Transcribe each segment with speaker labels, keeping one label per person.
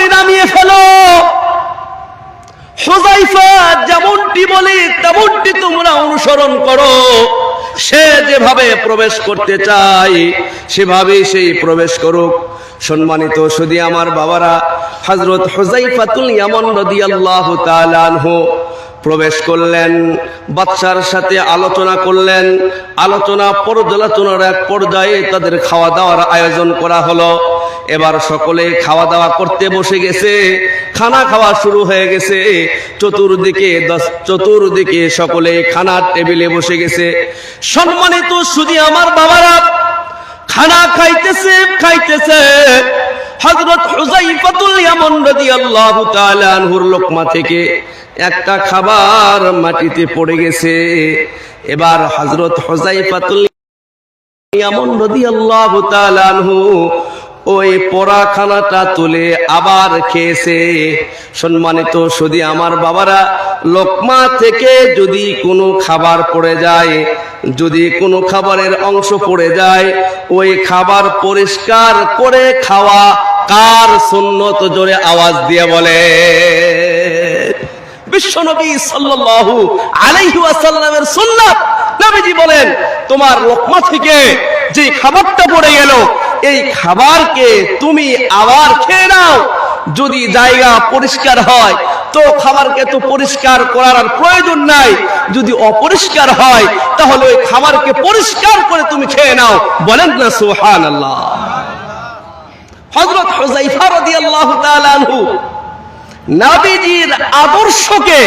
Speaker 1: বলি নামিয়ে ফেলো। হুযায়ফা যেমনটি বলি তেমনটি তোমরা অনুসরণ করো। সে যেভাবে প্রবেশ করতে চায় সেভাবেই সেই প্রবেশ করুক। সম্মানিত শুধু আমার বাবারা, হযরত হুযায়ফাতুল ইয়ামান রাদিয়াল্লাহু তাআলা আনহু প্রবেশ করলেন, বাদশার সাথে আলোচনা করলেন। আলোচনা পর্যালোচনার এক পর্যায়ে তাদের খাওয়া দাওয়ার আয়োজন করা হলো। এবার সকলে খাওয়া দাওয়া করতে বসে গেছে, খানা খাওয়া শুরু হয়ে গেছে। চতুর্দিকে সকলে খানার টেবিলে বসে গেছে। সম্মানিত শুধু আমার বাবারা, খানা খাইতেছে। হযরত হুযায়ফাতুল ইয়ামান রাদিয়াল্লাহু তাআলা আনহুর লোকমা থেকে একটা খাবার মাটিতে পড়ে গেছে। এবার হযরত হুযায়ফাতুল ইয়ামান রাদিয়াল্লাহু তাআলা আনহু ওই পোড়া খানাটা তুলে আবার খেয়েছে। সম্মানিত শুধু আমার বাবারা, লোকমা থেকে যদি কোনো খাবার পড়ে যায়, যদি কোনো খাবারের অংশ পড়ে যায়, ওই খাবার পরিষ্কার করে খাওয়া কার সুন্নত? জোরে আওয়াজ দিয়ে বলে। বিশ্বনবী সাল্লাল্লাহু আলাইহি ওয়াসাল্লামের সুন্নাত। নবীজি বলেন, তোমার লোকমা থেকে যে খাবারটা পড়ে গেল, এই খাবারকে তুমি আবার খেয়ে নাও। যদি জায়গা পরিষ্কার হয় তো খাবারকে তো পরিষ্কার করার আর প্রয়োজন নাই। যদি অপরিষ্কার হয় তাহলে ওই খাবারকে পরিষ্কার করে তুমি খেয়ে নাও। বলেন না সুবহানাল্লাহ। হযরত হুযায়ফা রাদিয়াল্লাহু তাআলা আনহু নবীজির আদর্শকে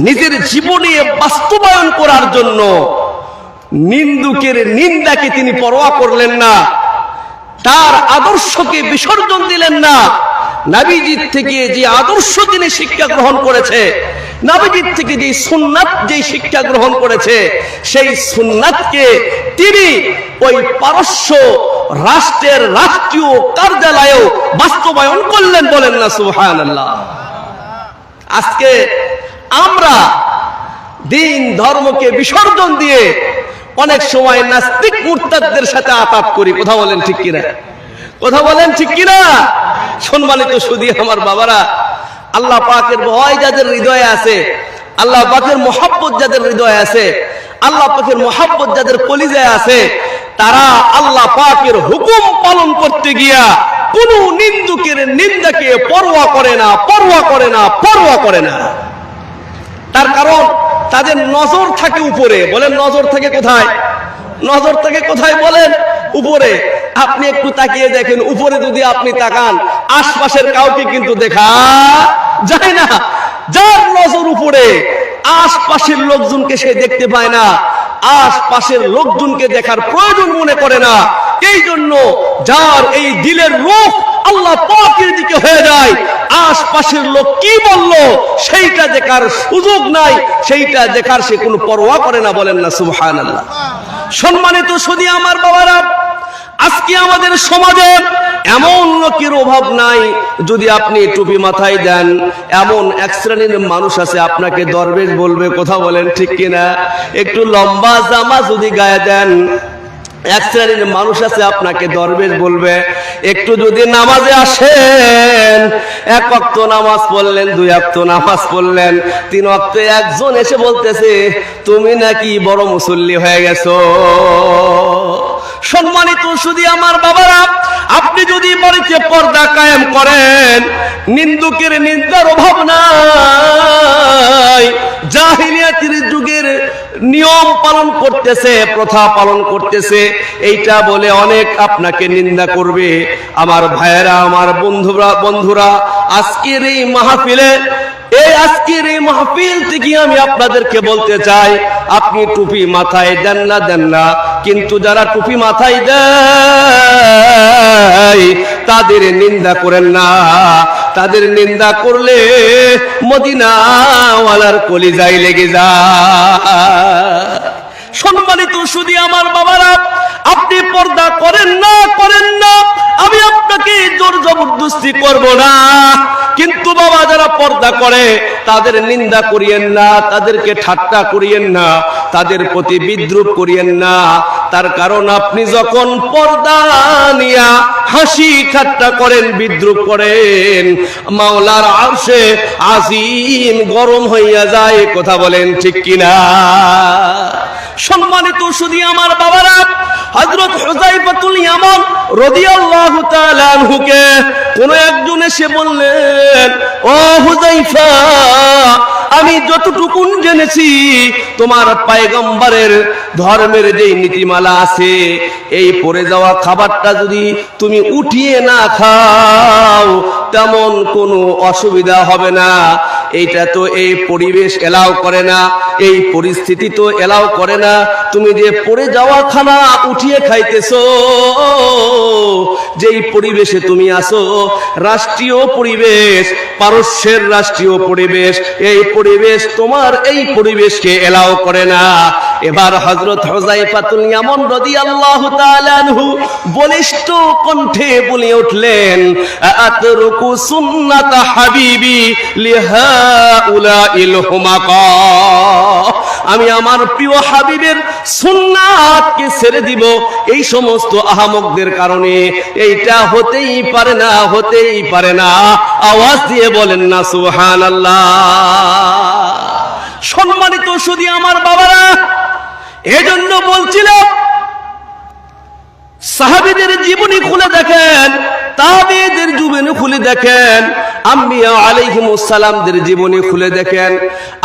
Speaker 1: নিজের জীবনে বাস্তবায়ন করার জন্য নিন্দুকের নিন্দাকে তিনি পরোয়া করলেন না, তার আদর্শকে বিসর্জন দিলেন না। নবীজির থেকে যে আদর্শ তিনি শিক্ষা গ্রহণ করেছে, নবীজির থেকে যে সুন্নাত যে শিক্ষা গ্রহণ করেছে, সেই সুন্নাতকে তিনি ওই পারস্য রাষ্ট্রের রাষ্ট্রীয় কার্যালয়েও বাস্তবায়ন করলেন। বলেন না সুবহানাল্লাহ। আজকে আমরা দিন ধর্মকে বিসর্জন দিয়ে অনেক সময় নাস্তিক মুরতাদদের সাথে আতাত করি। কথা বলেন ঠিক কিনা? কথা বলেন ঠিক কিনা? সম্মানিত সুধী আমার বাবারা, আল্লাহ পাকের ভয় যাদের হৃদয়ে আছে, আল্লাহ পাকের মহব্বত যাদের হৃদয়ে আছে, আল্লাহ পাকের মহব্বত যাদের কলিজায় আছে, তারা আল্লাহ পাকের হুকুম পালন করতে গিয়া কোন নিন্দুকের নিন্দাকে পরোয়া করে না। তার কারণ তাদের নজর থাকে উপরে। বলেন নজর থাকে কোথায়? নজর থাকে কোথায় বলেন? উপরে। আপনি একটু তাকিয়ে দেখেন, উপরে যদি আপনি তাকান আশপাশের কাউকে কিন্তু দেখা যায় না। যার নজর উপরে, আশপাশের লোকজনকে সে দেখতে পায় না, আশপাশের লোকজনকে দেখার প্রয়োজন মনে করে না। এই জন্য যার এই দিলের রূখ আল্লাহ পাকের দিকে হয়ে যায়, আশপাশের লোক কি বললো সেইটা দেখার সুযোগ নাই, সেইটা দেখার সে কোনো পরোয়া করে না। বলেন না সুবহানাল্লাহ। সম্মানিত শুধু আমার বাবারা, আজকে আমাদের সমাজে এমন লোকের অভাব নাই, যদি আপনি টুপি মাথায় দেন এমন এক শ্রেণীর মানুষ আছে আপনাকে দরবেশ বলবে। কথা বলেন ঠিক কিনা? একটু লম্বা জামা যদি গায়ে দেন এক শ্রেণীর মানুষ আছে আপনাকে দরবেশ বলবে। একটু যদি নামাজে আসেন, এক ওয়াক্ত নামাজ পড়লেন, দুই ওয়াক্ত নামাজ পড়লেন, তিন ওয়াক্ত একজন এসে বলতেছে তুমি নাকি বড় মুসল্লি হয়ে গেছো। সম্মানিত শুধু আমার বাবারা, আপনি যদি বাড়িতে পর্দা কায়েম করেন, নিন্দুকের নিন্দার অভাব নাই। জাহিলিয়াতের যুগের নিয়ম পালন করতেছে, প্রথা পালন করতেছে, এইটা বলে অনেক আপনাকে নিন্দা করবে। আমার ভাইয়েরা, আমার বন্ধুরা, আজকের এই মাহফিল থেকে আমি আপনাদেরকে বলতে চাই, আপনি টুপি মাথায় দেন না, কিন্তু যারা টুপি মাথায় দেয় তাদের নিন্দা করেন না। তাদের নিন্দা করলে মদিনাওয়ালার কলিজায় লেগে যায়। সম্মানিত শুধু আমার বাবারা, আপনি পর্দা করেন না, আমি আপনাকে জোর জবরদস্তি করব না, কিন্তু বাবা যারা পর্দা করে তাদের নিন্দা করিয়েন না, তাদেরকে ঠাট্টা করিয়েন না, তাদের প্রতি বিদ্রুপ করিয়েন না। তার কারণ আপনি যখন পর্দা নিয়া হাসি ঠাট্টা করেন, বিদ্রুপ করেন, মাওলার আরশে আজিম গরম হইয়া যায়। কথা বলেন ঠিক কিনা? সম্মানিত শুধু আমার বাবারা, হযরত হুযায়ফাতুল ইয়ামান রাদিয়াল্লাহু তাআলা আনহুকে কোন একজন এসে বললেন, ও হুযায়ফা, আমি যতটুকু জেনেছি তোমার পয়গম্বরের ধর্মের যে নীতিমালা আছে, এই পড়ে যাওয়া খাবারটা যদি তুমি উঠিয়ে না খাও তেমন কোনো অসুবিধা হবে না। এইটা তো এই পরিবেশ এলাও করে না, এই পরিস্থিতি তো এলাও করে না। তুমি যে পড়ে যাওয়া খানা উঠিয়ে খাইতেছো, যেই পরিবেশে তুমি আছো, রাষ্ট্রীয় পরিবেশ, পারস্যের রাষ্ট্রীয় পরিবেশ, এই পরিবেশ তোমার এই পরিবেশকে এলাও করে না। এবার হযরত হুযায়ফাতুল ইয়ামান রাদিয়াল্লাহু তাআলা আনহু বলিষ্ঠ কণ্ঠে বলে উঠলেন, আতরুকু সুন্নাত হাবিবি লিহাউলাইল হুমাকা, আমি আমার প্রিয় হাবিবের সুন্নাতকে ছেড়ে দিব এই সমস্ত আহামকদের কারণে। এইটা হতেই পারে না, হতেই পারে না। আওয়াজ দিয়ে বলেন না সুবহানাল্লাহ। সম্মানিত শুধু আমার বাবারা, এজন্য বলছিলাম সাহাবীদের জীবনী খুলে দেখেন, তাবেঈদের জীবনী খুলে দেখেন, আম্বিয়া আলাইহিমুস সালামদের জীবনী খুলে দেখেন,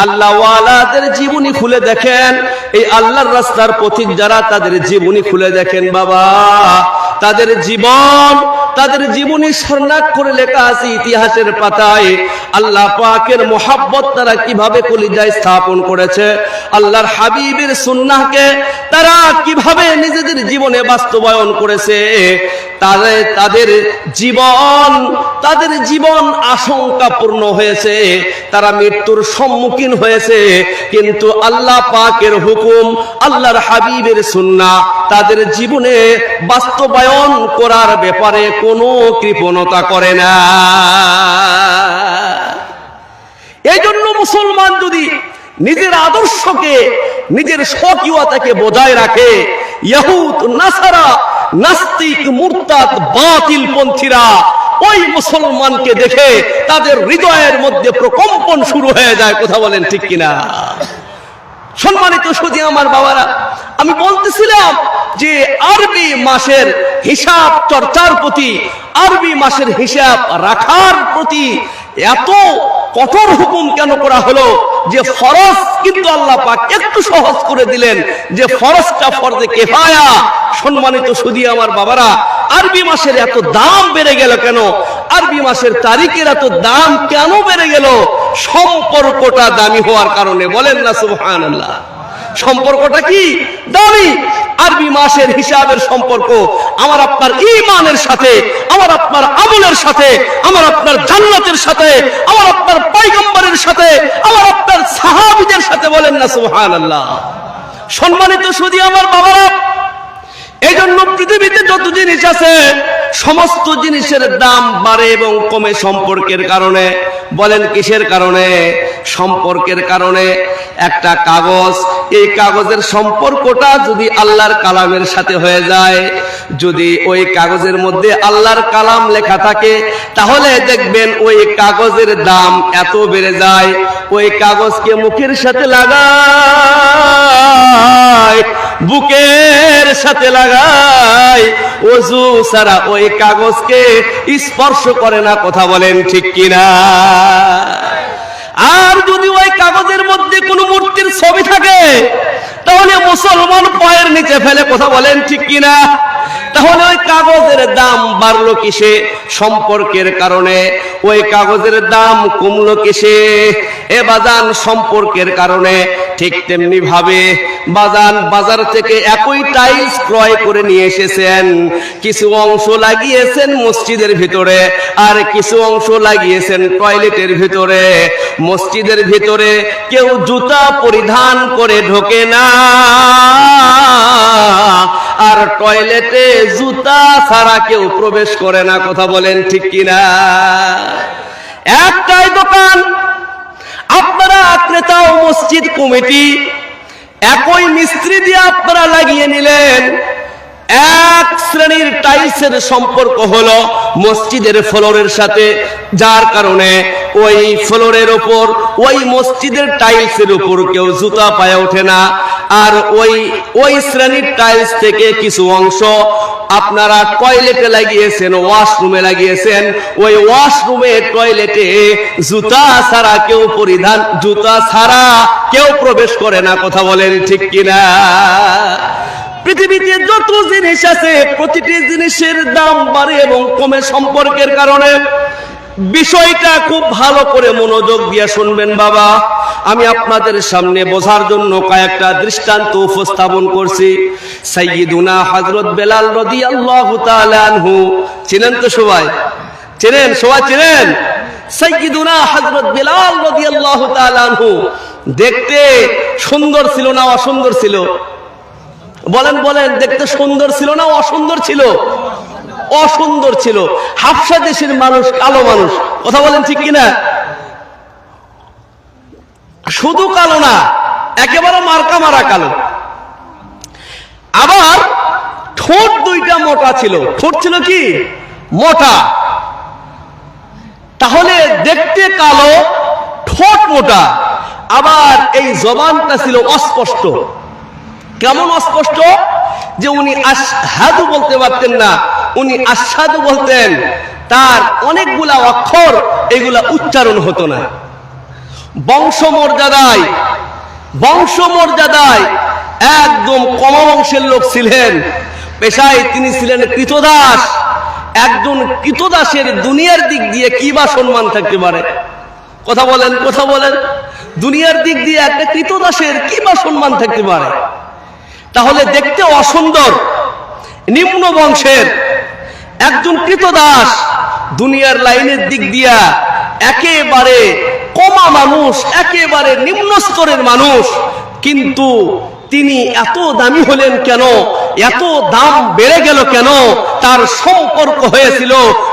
Speaker 1: আল্লাহ ওয়ালাদের জীবনী খুলে দেখেন, এই আল্লাহর রাস্তার পথিক যারা তাদের জীবনী খুলে দেখেন বাবা, তাদের জীবনী স্বর্ণাক করে লেখা আছে ইতিহাসের পাতায়। আল্লাহ পাকের মোহাব্বত তারা কিভাবে কলিজায় স্থাপন করেছে, আল্লাহর হাবিবের সুন্নাহকে তারা কিভাবে নিজেদের জীবনে বাস্তবায়ন করেছে। তাদের জীবন আশঙ্কাপূর্ণ হয়েছে, তারা মৃত্যুর সম্মুখীন হয়েছে, কিন্তু আল্লাহ পাকের হুকুম, আল্লাহর হাবিবের সুন্নাহ তাদের জীবনে বাস্তবায়ন করার ব্যাপারে কোনো কৃপণতা করে না। এই জন্য মুসলমান যদি নিজের আদর্শকে, নিজের স্বকীয়তাকে বজায় রাখে, ইহুদ, নাসারা, নাস্তিক, মুরতাদ, বাতিল পন্থীরা ওই মুসলমানকে দেখে তাদের হৃদয়ের মধ্যে প্রকম্পন শুরু হয়ে যায়। কথা বলেন ঠিক কিনা? সম্মানিত সুধী আমার বাবারা, আমি বলতেছিলাম যে আরবি মাসের হিসাব চর্চার প্রতি, আরবি মাসের হিসাব রাখার প্রতি এত কঠোর হুকুম কেন করা হলো? যে ফরজ কিন্তু আল্লাহ পাক একটু সহজ করে দিলেন, যে ফরজটা ফরজে কিফায়া। সম্মানিত সুধী আমার বাবারা, আরবি মাসের এত দাম বেড়ে গেল কেন? আরবি মাসের তারিখের এত দাম কেন বেড়ে গেল? সম্পর্কটা দামি হওয়ার কারণে। বলেন না সুবহানাল্লাহ। সম্পর্কটা কি দামি? আরবি মাসের হিসাবের সম্পর্ক আমার আপনার ঈমানের সাথে, আমার আপনার আমলের সাথে, আমার আপনার জান্নাতের সাথে, আমার আপনার পয়গম্বরের সাথে, আমার আপনার সাহাবীদের সাথে। বলেন না সুবহানাল্লাহ। সম্মানিত সুধী আমার বাবারা, এই জন্য পৃথিবীতে যত জিনিস আছে সমস্ত জিনিসের দাম বাড়ে এবং কমে সম্পর্কের কারণে। বলেন কিসের কারণে? সম্পর্কের কারণে। একটা কাগজ, এই কাগজের সম্পর্কটা যদি আল্লাহর কালামের সাথে হয়ে যায়, যদি ওই কাগজের মধ্যে আল্লাহর কালাম লেখা থাকে, তাহলে দেখবেন ওই কাগজের দাম এত বেড়ে যায়। ওই কাগজকে মুখের সাথে লাগায়, বুকের সাথে লাগায়, ওযু ছাড়া ওই কাগজকে স্পর্শ করে না। কথা বলেন ঠিক কিনা? আর যদি ওই কাগজের মধ্যে কোনো মূর্তির ছবি থাকে, তাহলে মুসলমান পায়ের নিচে ফেলে। কথা বলেন ঠিক কিনা? তাহলে ওই কাগজের দাম বাড়লো কিসে? সম্পর্কের কারণে। ওই কাগজের দাম কমলো কিসে? এ বাজান, সম্পর্কের কারণে। ঠিক তেমনি ভাবে বাজান, বাজার থেকে একই টাইলস ক্রয় করে নিয়ে এসেছেন, কিছু অংশ লাগিয়েছেন মসজিদের ভিতরে, আর কিছু অংশ লাগিয়েছেন টয়লেটের ভিতরে। মসজিদের ভিতরে কেউ জুতা পরিধান করে ঢোকে না, আর টয়লেটে জুতা ছাড়া কেউ প্রবেশ করে না। কথা বলেন ঠিক কিনা? একটাই দোকান, আপনারা ক্রেতা ও মসজিদ কমিটি একই মিস্ত্রি দিয়ে আপনারা লাগিয়ে নিলেন। এক শ্রেণীর টাইলসের সম্পর্ক হলো মসজিদের ফ্লোরের সাথে, যার কারণে ওই ফ্লোরের উপর, ওই মসজিদের টাইলসের উপর কেউ জুতা পায়ে ওঠে না। আর ওই শ্রেণীর টাইলস থেকে কিছু অংশ আপনারা টয়লেটে লাগিয়েছেন, ওয়াশরুমে লাগিয়েছেন। ওই ওয়াশরুমে টয়লেটে জুতা ছাড়া কেউ প্রবেশ করে না। কথা বলেন ঠিক কিনা? পৃথিবীতে যত জিনিস আছে প্রতিটি জিনিসের দাম বাড়ে এবং কমে সম্পর্কের কারণে। বিষয়টা খুব ভালো করে মনোযোগ দিয়ে শুনবেন বাবা। আমি আপনাদের সামনে বোঝার জন্য কয়েকটা দৃষ্টান্ত উপস্থাপন করছি। সাইয়্যিদুনা হযরত বেলাল রাদিয়াল্লাহু তাআলা আনহু চিনেন তো সবাই? সবাই চিনেন? সাইয়্যিদুনা হযরত বেলাল রাদিয়াল্লাহু তাআলা আনহু দেখতে সুন্দর ছিল না অসুন্দর ছিল? বলেন, দেখতে সুন্দর ছিল না অসুন্দর ছিল? অসুন্দর ছিল। হাবশা দেশের মানুষ, কালো মানুষ। কথা বলেন ঠিক কিনা? শুধু কালো না, একেবারে মার্কা মারা কালো। আবার ঠোঁট দুইটা মোটা ছিল। ঠোঁট ছিল কি? মোটা। তাহলে দেখতে কালো, ঠোঁট মোটা। আবার এই জবানটা ছিল অস্পষ্ট। কেমন অস্পষ্ট? যে উনি আশহাদু বলতে পারতেন না, উনি আশহাদু বলতেন। তার অনেকগুলা অক্ষর, এগুলা উচ্চারণ হতো না। বংশমর্যাদায় একদম কম বংশের লোক ছিলেন। পেশায় তিনি ছিলেন কৃতদাস। একজন কৃতদাসের দুনিয়ার দিক দিয়ে কি বা সম্মান থাকতে পারে? কথা বলেন। দুনিয়ার দিক দিয়ে একটা কৃতদাসের কি বা সম্মান থাকতে পারে? তাহলে দেখতে অসুন্দর, নিম্ন বংশের একজন কৃতদাস, দুনিয়ার লাইনের দিক দিয়া একেবারে কমা মানুষ, একেবারে নিম্ন স্তরের মানুষ। কিন্তু তিনি এত দামি হলেন কেন? এত দাম বেড়ে গেল কেন? তার সম্পর্ক হয়েছিল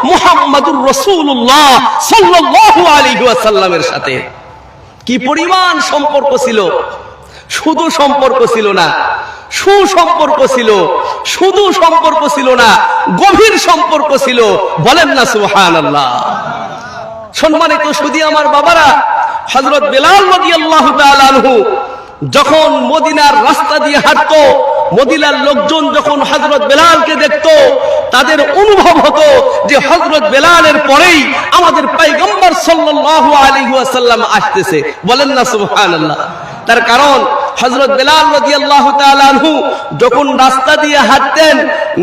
Speaker 1: মুহাম্মাদুর রাসূলুল্লাহ সাল্লাল্লাহু আলাইহি ওয়াসাল্লামের সাথে। কি পরিমাণ সম্পর্ক ছিল! শুধু সম্পর্ক ছিল না, সুসম্পর্ক ছিল। শুধু সম্পর্ক ছিল না, গভীর সম্পর্ক ছিল। বলেন না সুবহানাল্লাহ। সম্মানিত সুধী আমার বাবারা, হযরত বেলাল রাদিয়াল্লাহু তাআলা আনহু যখন মদিনার রাস্তা দিয়ে হাঁটতো, মদিনার লোকজন যখন হযরত বেলালকে দেখতো, তাদের অনুভব হতো যে হযরত বেলালের পরেই আমাদের পয়গম্বর সাল্লাল্লাহু আলাইহি ওয়াসাল্লাম আসতেছে। বলেন না সুবহানাল্লাহ। তার কারণ হযরত বেলাল রাদিয়াল্লাহু তাআলা আনহু যখন রাস্তা দিয়ে হাঁটতেন,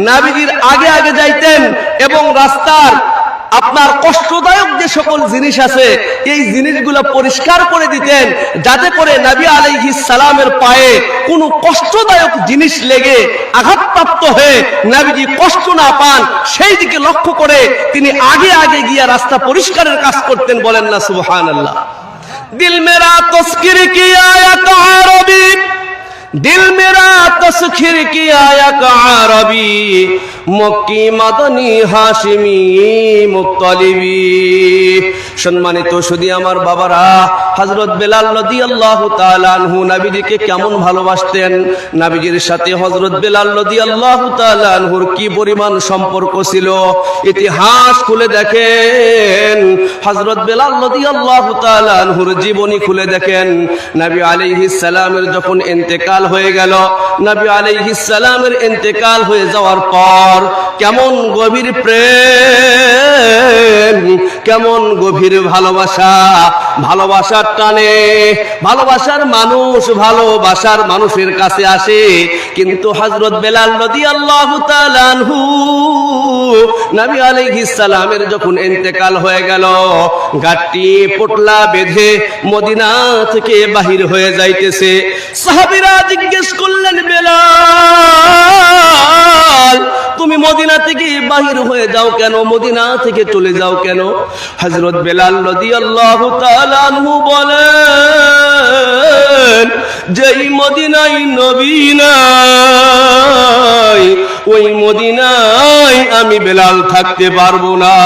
Speaker 1: নবীজির আগে আগে যাইতেন এবং রাস্তার আপনার কষ্টদায়ক যে সকল জিনিস আছে এই জিনিসগুলো পরিষ্কার করে দিতেন, যাতে করে নবী আলাইহিস সালামের পায়ে কোনো কষ্টদায়ক জিনিস লেগে আঘাতপ্রাপ্ত হয়ে নবীজি কষ্ট না পান, সেই দিকে লক্ষ্য করে তিনি আগে আগে গিয়ে রাস্তা পরিষ্কারের কাজ করতেন। বলেন না সুবহানাল্লাহ। दिल मेरा तस्किर किया एक अरबी, दिल मेरा तस्किर किया एक अरबी, मक्की मदनी हाशिमी मुत्तलिबी। সম্মানিত সুধী আমার বাবারা, হযরত বেলাল রাদিয়াল্লাহু তাআলা আনহু নবীজিকে কেমন ভালোবাসতেন, নবীজির সাথে হযরত বেলাল রাদিয়াল্লাহু তাআলা আনহুর কি পরিমাণ সম্পর্ক ছিল। ইতিহাস খুলে দেখেন, হযরত বেলাল রাদিয়াল্লাহু তাআলা আনহুর জীবনী খুলে দেখেন। নবী আলাইহিস সালামের যখন ইন্তেকাল হয়ে গেল, নবী আলাইহিস সালামের ইন্তেকাল হয়ে যাওয়ার পর কেমন গভীর প্রেম, কেমন গভীর ভালোবাসা, ভালোবাসার টানে ভালোবাসার মানুষের কাছে আসে। কিন্তু হযরত বেলাল রাদিয়াল্লাহু তাআলা আনহু নবী আলাইহিস সালামের যখন ইন্তেকাল হয়ে গেল, গাটি পোটলা বেঁধে মদিনা থেকে বাহির হয়ে যাইতেছে। সাহাবীরা জিজ্ঞেস করলেন, বেলাল তুমি মদিনা থেকে বাহির হয়ে যাও কেন? মদিনা থেকে চলে যাও কেন? হযরত বেলাল রাদিয়াল্লাহু তাআলা আনহু বলেন, যেই মদিনায় নবী নাই, ওই মদিনায় আমি বেলাল থাকতে পারবো না।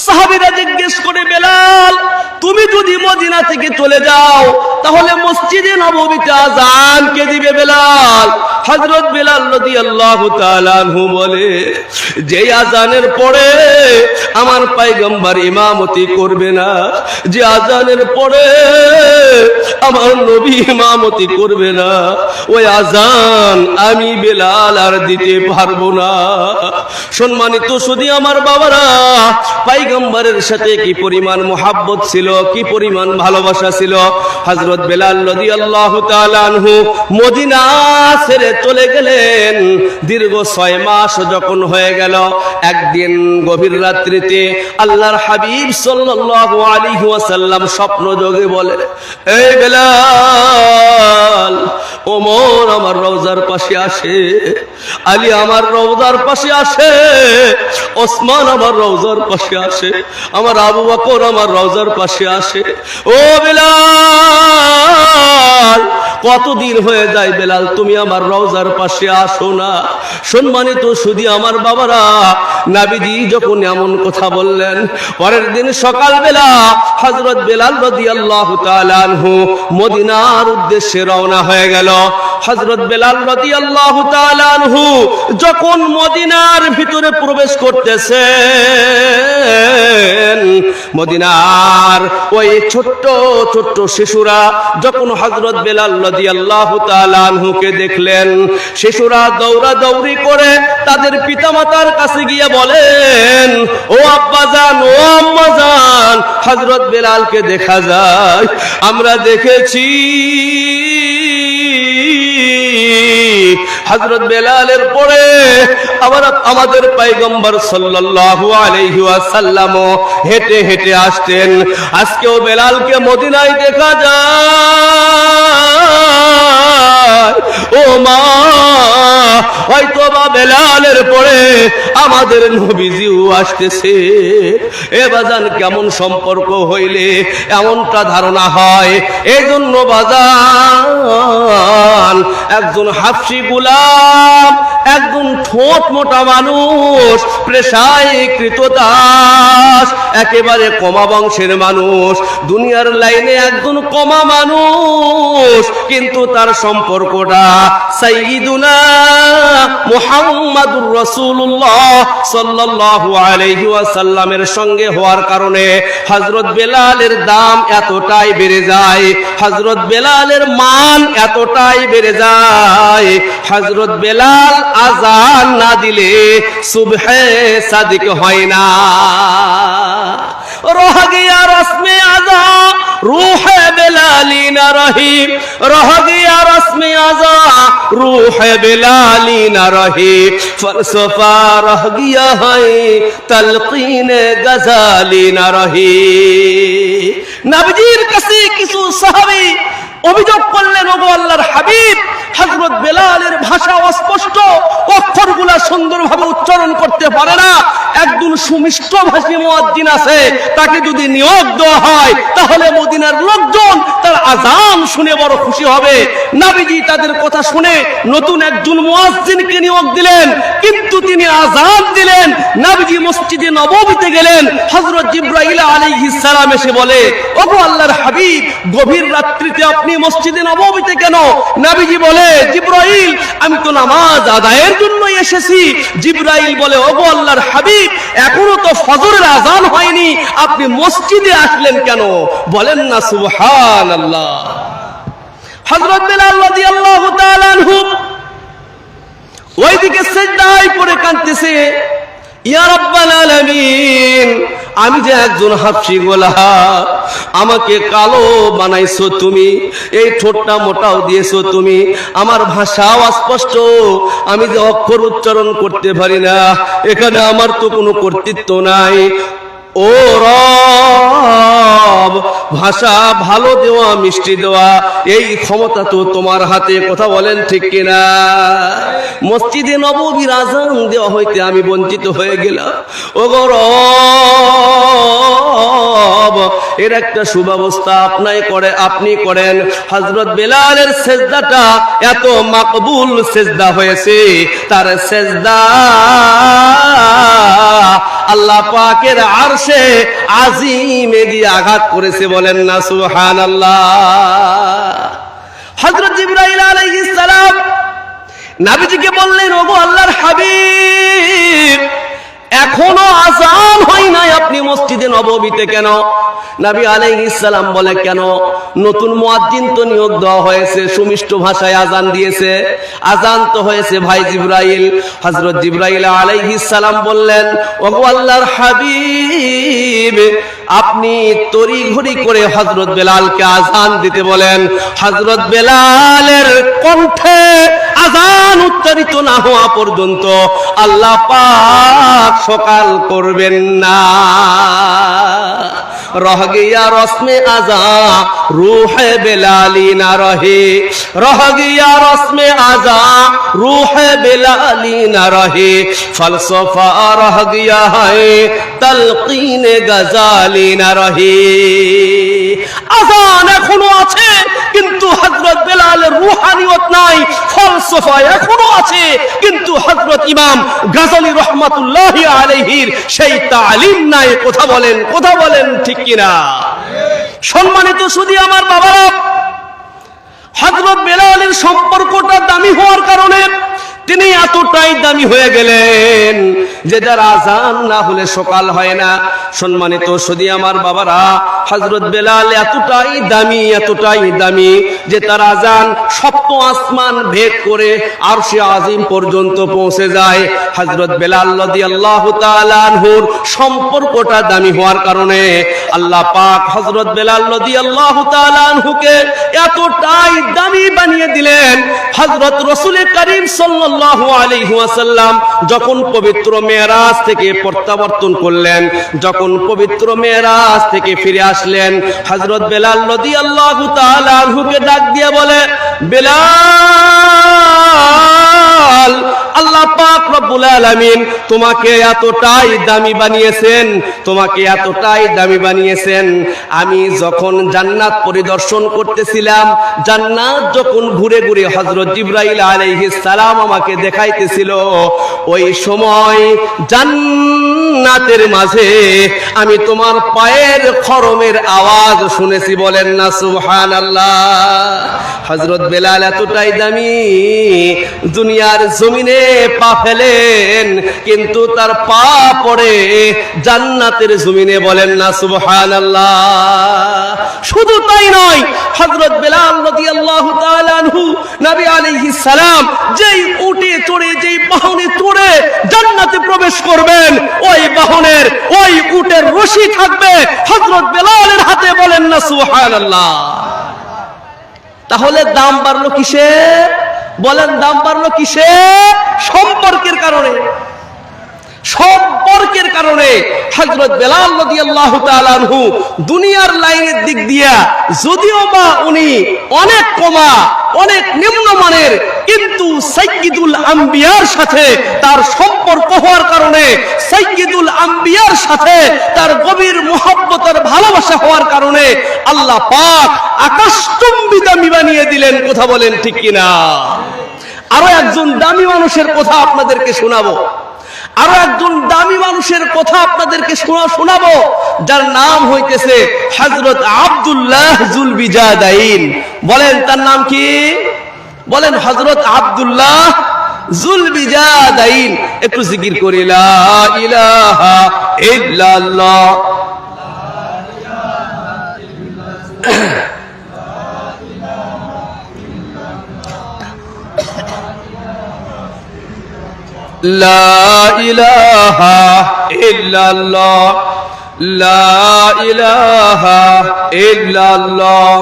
Speaker 1: সাহাবীরা জিজ্ঞেস করে, বেলাল তুমি যদি মদিনা থেকে চলে যাও তাহলে মসজিদে নববীতে আযান কে দিবে? বেলাল। হযরত বেলাল রাদিয়াল্লাহু তাআলা আনহু বলে, যে আযানের পরে আমার পয়গম্বর ইমামতি করবে না, যে আযানের পরে আমার নবী ইমামতি করবে না, ওই আযান আমি বেলাল আর দিতে পারবো না। সম্মানিত শুধু আমার বাবারা, পয়গম্বরের সাথে কি পরিমাণ মুহাব্বত ছিল, কি পরিমাণ ভালোবাসা ছিল। হযরত বেলাল রাদিয়াল্লাহু তাআলা আনহু মদিনা ছেড়ে চলে গেলেন। দীর্ঘ 6 মাস যখন হয়ে গেল, একদিন গভীর রাত্রিতে আল্লাহর হাবিব সাল্লাল্লাহু আলাইহি ওয়াসাল্লাম স্বপ্ন যোগে বলে, এই বেলাল, ওমর আমার রওজার পাশে আসে, আলী আমার রওজার পাশে আসে, ওসমান আমার রওজার পাশে আসে, আমার আবু বকর আমার রওজার পাশে আসে। ও বেলাল, কতদিন হয়ে যায় বেলাল তুমি আমার রওজার পাশে আসো না? সম্মানিত শুধু আমার বাবারা, নবীজি যখন এমন কথা বললেন, পরের দিন সকালবেলা হযরত বেলাল রাদিয়াল্লাহু তাআলা আনহু মদিনার উদ্দেশ্যে রওনা হয়ে গেল। হযরত বেলাল রাদিয়াল্লাহু তাআলা আনহু যখন মদিনার ভিতরে প্রবেশ করতেছেন, মদিনার ওই ছোট্ট ছোট্ট শিশুরা যখন হযরত বেলাল রাদিয়াল্লাহু তাআলা আনহুকে দেখলেন, শিশুরা দৌড়াদৌড়ি করে তাদের পিতামাতার কাছে গিয়ে বলেন, ও আব্বাজান, ও আম্মাজান, হযরত বেলালকে দেখা যায়, আমরা দেখেছি হযরত বেলালের পরে আবার আমাদের পয়গম্বর সাল্লাল্লাহু আলাইহি ওয়াসাল্লাম হেঁটে হেঁটে আসতেন, আজকেও বেলালকে মদিনায় দেখা যায়। ও মা, হয়তো বা বেলালের পরে আমাদের নবীজিও আসতেছে। এ বাজান, কেমন সম্পর্ক হইলে এমনটা ধারণা হয়? এই জন্য বাজান, একজন হাফসি গোলাম, একজন ঠোঁট মোটা মানুষ, পেশায় কৃতদাস, একেবারে কমা বংশের মানুষ, দুনিয়ার লাইনে একজন কমা মানুষ, কিন্তু তার সম্পর্কটা সাইয়্যিদুনা মুহাম্মাদুর রাসূলুল্লাহ সাল্লাল্লাহু আলাইহি ওয়াসাল্লামের সঙ্গে হওয়ার কারণে হযরত বেলালের দাম এতটাই বেড়ে যায়, হযরত বেলালের মান এতটাই বেড়ে যায়। হযরত বেলাল আযান না দিলে সুবহে সাদিক হয় না। রহ গিয়া রসমে আযা रूह बेलाली न रही, रह गया रस्म आज़ा रूह बेलाली न रही, फलसफा रह गया है तलकीन गजाली न रही। नबीजीर काছে কিছু সাহাবী অভিযোগ করলেন, ওগো আল্লাহর হাবিব, হযরত বেলালের ভাষা অস্পষ্ট, অক্ষরগুলা সুন্দরভাবে উচ্চারণ করতে পারে না, একজন সুমিষ্ট ভাষী মুয়াজ্জিন আছে, তাকে যদি নিয়োগ দেওয়া হয় তাহলে মদিনার লোকজন তার আযান শুনে বড় খুশি হবে। নবীজি তাদের কথা শুনে নতুন একজন মুয়াজ্জিনকে নিয়োগ দিলেন, কিন্তু তিনি আযান দিলেন। নবীজি মসজিদে নববীতে গেলেন, হযরত জিবরাইল আলাইহিস সালাম এসে বলে, ওগো আল্লাহর হাবিব, গভীর রাত্রিতে আপনি মসজিদে নববীতে কেন? নবীজি বলে, জিবরাইল, আমি তো নামাজ আদায়ের জন্য এসেছি। জিবরাইল বলে, ওগো আল্লাহর হাবিব, এখনো তো ফজরের আযান হয়নি, আপনি মসজিদে আসলেন কেন? বলেন না সুবহানাল্লাহ। হযরত বেলাল রাদিয়াল্লাহু তাআলা আনহু ওইদিকে সিজদায় পড়ে কাঁদতেছে, ইয়া রাব্বাল আলামিন, আমি যে একজন হাফসি গোলাম, আমাকে কালো বানাইছো তুমি, এই ঠোঁটটা মোটাও দিয়েছো তুমি, আমার ভাষাও অস্পষ্ট, আমি যে অক্ষর উচ্চারণ করতে পারি না, এখানে আমার তো কোনো কর্তৃত্ব নাই। ও রব, ভাষা ভালো দেওয়া মিষ্টি দেওয়া এই ক্ষমতা তো তোমার হাতে, কথা বলেন ঠিক কিনা? মসজিদে নববীর আযান দেওয়া হইতে আমি বঞ্চিত হয়ে গেলাম। ও গো রব, এর একটা সুব্যবস্থা আপনি করেন। হযরত বেলালের সেজদাটা এত মাকবুল সেজদা হয়েছে, তার সেজদা আল্লাহ পাকের আরশে আজিমে গিয়ে আঘাত করেছে, বলেন না সুবহানাল্লাহ। হযরত জিবরাইল আলাইহিস সালাম নবীজিকে বললেন, ওগো আল্লাহর হাবিব, এখনো আযান হয় নাই, আপনি মসজিদে নববীতে কেন? নবী আলাইহিস সালাম বলে, কেন? নতুন মুয়াজ্জিন তো নিয়োগ দেওয়া হয়েছে, সুমিষ্ট ভাষায় আযান দিয়েছে, আযান তো হয়েছে ভাই জিবরাইল। হযরত জিবরাইল আলাইহিস সালাম বললেন, ওগো আল্লাহর হাবিব, আপনি তড়িঘড়ি করে হযরত বেলালকে আযান দিতে বলেন। হযরত বেলালের কণ্ঠে আযান উচ্চারিত না হওয়া পর্যন্ত আল্লাহ পাক সকাল করবেন না। रह गया रस्म आजा रूह बेलाली ना रहे, रह गया रस्म आजा रूह बेलाली ना रहे, फलसफा रह गया है तलकीन गजाली ना रहे। আযান এখনো আছে, কিন্তু হযরত বেলালের রূহানিয়ত নাই, ফলসফা এখনো আছে, কিন্তু হযরত ইমাম গাজালি রাহমাতুল্লাহি আলাইহির সেই তালিম নাই। কথা বলেন ঠিক কিনা? সম্মানিত শুধু আমার বাবারা, হযরত বেলালের সম্পর্কটা দামি হওয়ার কারণে তিনি এতটাই দামি হয়ে গেলেন যে যার আযান না হলে সকাল হয় না। সম্মানিত শুধু আমার বাবারা, হযরত বেলাল এতটাই দামি যে তার আযান সপ্ত আসমান ভেদ করে আরশে আজিম পর্যন্ত পৌঁছে যায়। হযরত বেলাল রাদিয়াল্লাহু তাআলা আনহুর সম্পর্কটা দামি হওয়ার কারণে আল্লাহ পাক হযরত বেলাল রাদিয়াল্লাহু তাআলা আনহুকে এতটাই দামি বানিয়ে দিলেন। হযরত রাসূল করিম সাল্লাল্লাহু আলাইহি ওয়াসাল্লাম যখন পবিত্র মেরাজ থেকে প্রত্যাবর্তন করলেন, যখন পবিত্র মেরাজ থেকে ফিরে আসলেন, হযরত বেলাল রাদিয়াল্লাহু তাআলা আনহুকে ডাক দিয়ে বলে, বেলাল, আল্লাহ পাক রব্বুল আলামিন তোমাকে এতটাই দামি বানিয়েছেন, আমি যখন জান্নাত পরিদর্শন করতেছিলাম, জান্নাত যখন ঘুরে ঘুরে হযরত জিবরাইল আলাইহিস সালাম আমাকে দেখাইতেছিল, ওই সময় জান্নাতের মাঝে আমি তোমার পায়ের খরমের আওয়াজ শুনেছি, বলেন না সুবহানাল্লাহ। হযরত বেলাল এতটাই দামি, দুনিয়ার জমিনে পা ফেলেন কিন্তু তার পা পড়ে জান্নাতের জমিনে, বলেন না সুবহানাল্লাহ। শুধু তাই নয়, হযরত বেলাল রাদিয়াল্লাহু তাআলা আনহু নবী আলাইহিস সালাম যেই উটে চড়ে, যেই বাহনে চড়ে জান্নাতে প্রবেশ করবেন, ওই বাহনের ওই উটের রশি থাকবে হযরত বেলালের হাতে, বলেন না সুবহানাল্লাহ। তাহলে দাম বাড়লো কিসে? বলেন, দাম বাড়লো কিসে? সম্পর্কের কারণে। হযরত বেলাল রাদিয়াল্লাহু তাআলা আনহু দুনিয়ার লাইনের দিক দিয়া যদিও বা উনি অনেক কমা, অনেক নিম্নমানের, কিন্তু সাইয়্যিদুল আম্বিয়ার সাথে তার সম্পর্ক হওয়ার কারণে, সাইয়্যিদুল আম্বিয়ার সাথে তার গভীর মুহাব্বত আর ভালোবাসা হওয়ার কারণে আল্লাহ পাক আকাশচুম্বী দামি বানিয়ে দিলেন। কথা বলেন ঠিক কিনা? আরো একজন দামি মানুষের কথা আপনাদেরকে শোনাবো, যার নাম হইতেছে হযরত আব্দুল্লাহ যুলবিজাদাইন। বলেন তার নাম কি? বলেন, হযরত আব্দুল্লাহ যুলবিজাদাইন। একটু জিকির করি, লা ইলাহা ইল্লাল্লাহ। লা ইলাহা ইল্লাল্লাহ, লা ইলাহা ইল্লাল্লাহ,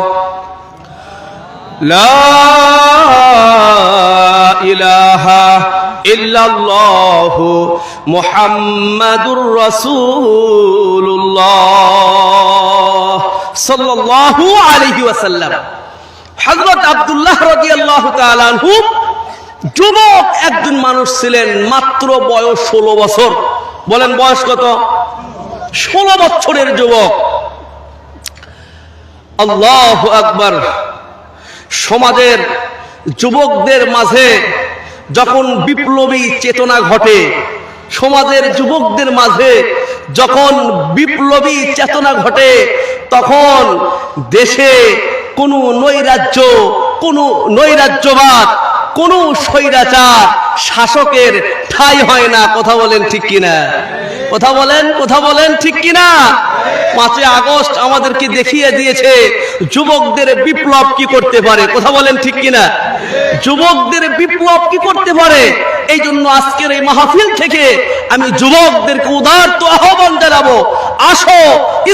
Speaker 1: লা ইলাহা ইল্লাল্লাহ মুহাম্মাদুর রাসূলুল্লাহ সাল্লাল্লাহু আলাইহি ওয়াসাল্লাম। হযরত আব্দুল্লাহ রাদিয়াল্লাহু তাআলা আনহু যুবক একজন মানুষ ছিলেন, মাত্র বয়স 16 বছর। বলেন বয়স কত? 16 বছরের যুবক। আল্লাহু আকবার। সমাজের যুবকদের মাঝে যখন বিপ্লবী চেতনা ঘটে, সমাজের যুবকদের মাঝে যখন বিপ্লবী চেতনা ঘটে, তখন দেশে কোনো নৈরাজ্য, কোনো নৈরাজ্যবাদ, কোনো স্বৈরাচার শাসকের ঠাঁই হয় না। কথা বলেন ঠিক কিনা? কথা বলেন ঠিক কিনা? 5ই আগস্ট আমাদেরকে দেখিয়ে দিয়েছে যুবকদের বিপ্লব কি করতে পারে। কথা বলেন ঠিক কিনা? যুবকদের বিপ্লব কি করতে পারে। এই জন্য আজকের এই মাহফিল থেকে আমি যুবকদেরকে উদারত আহ্বান জানাবো, আসো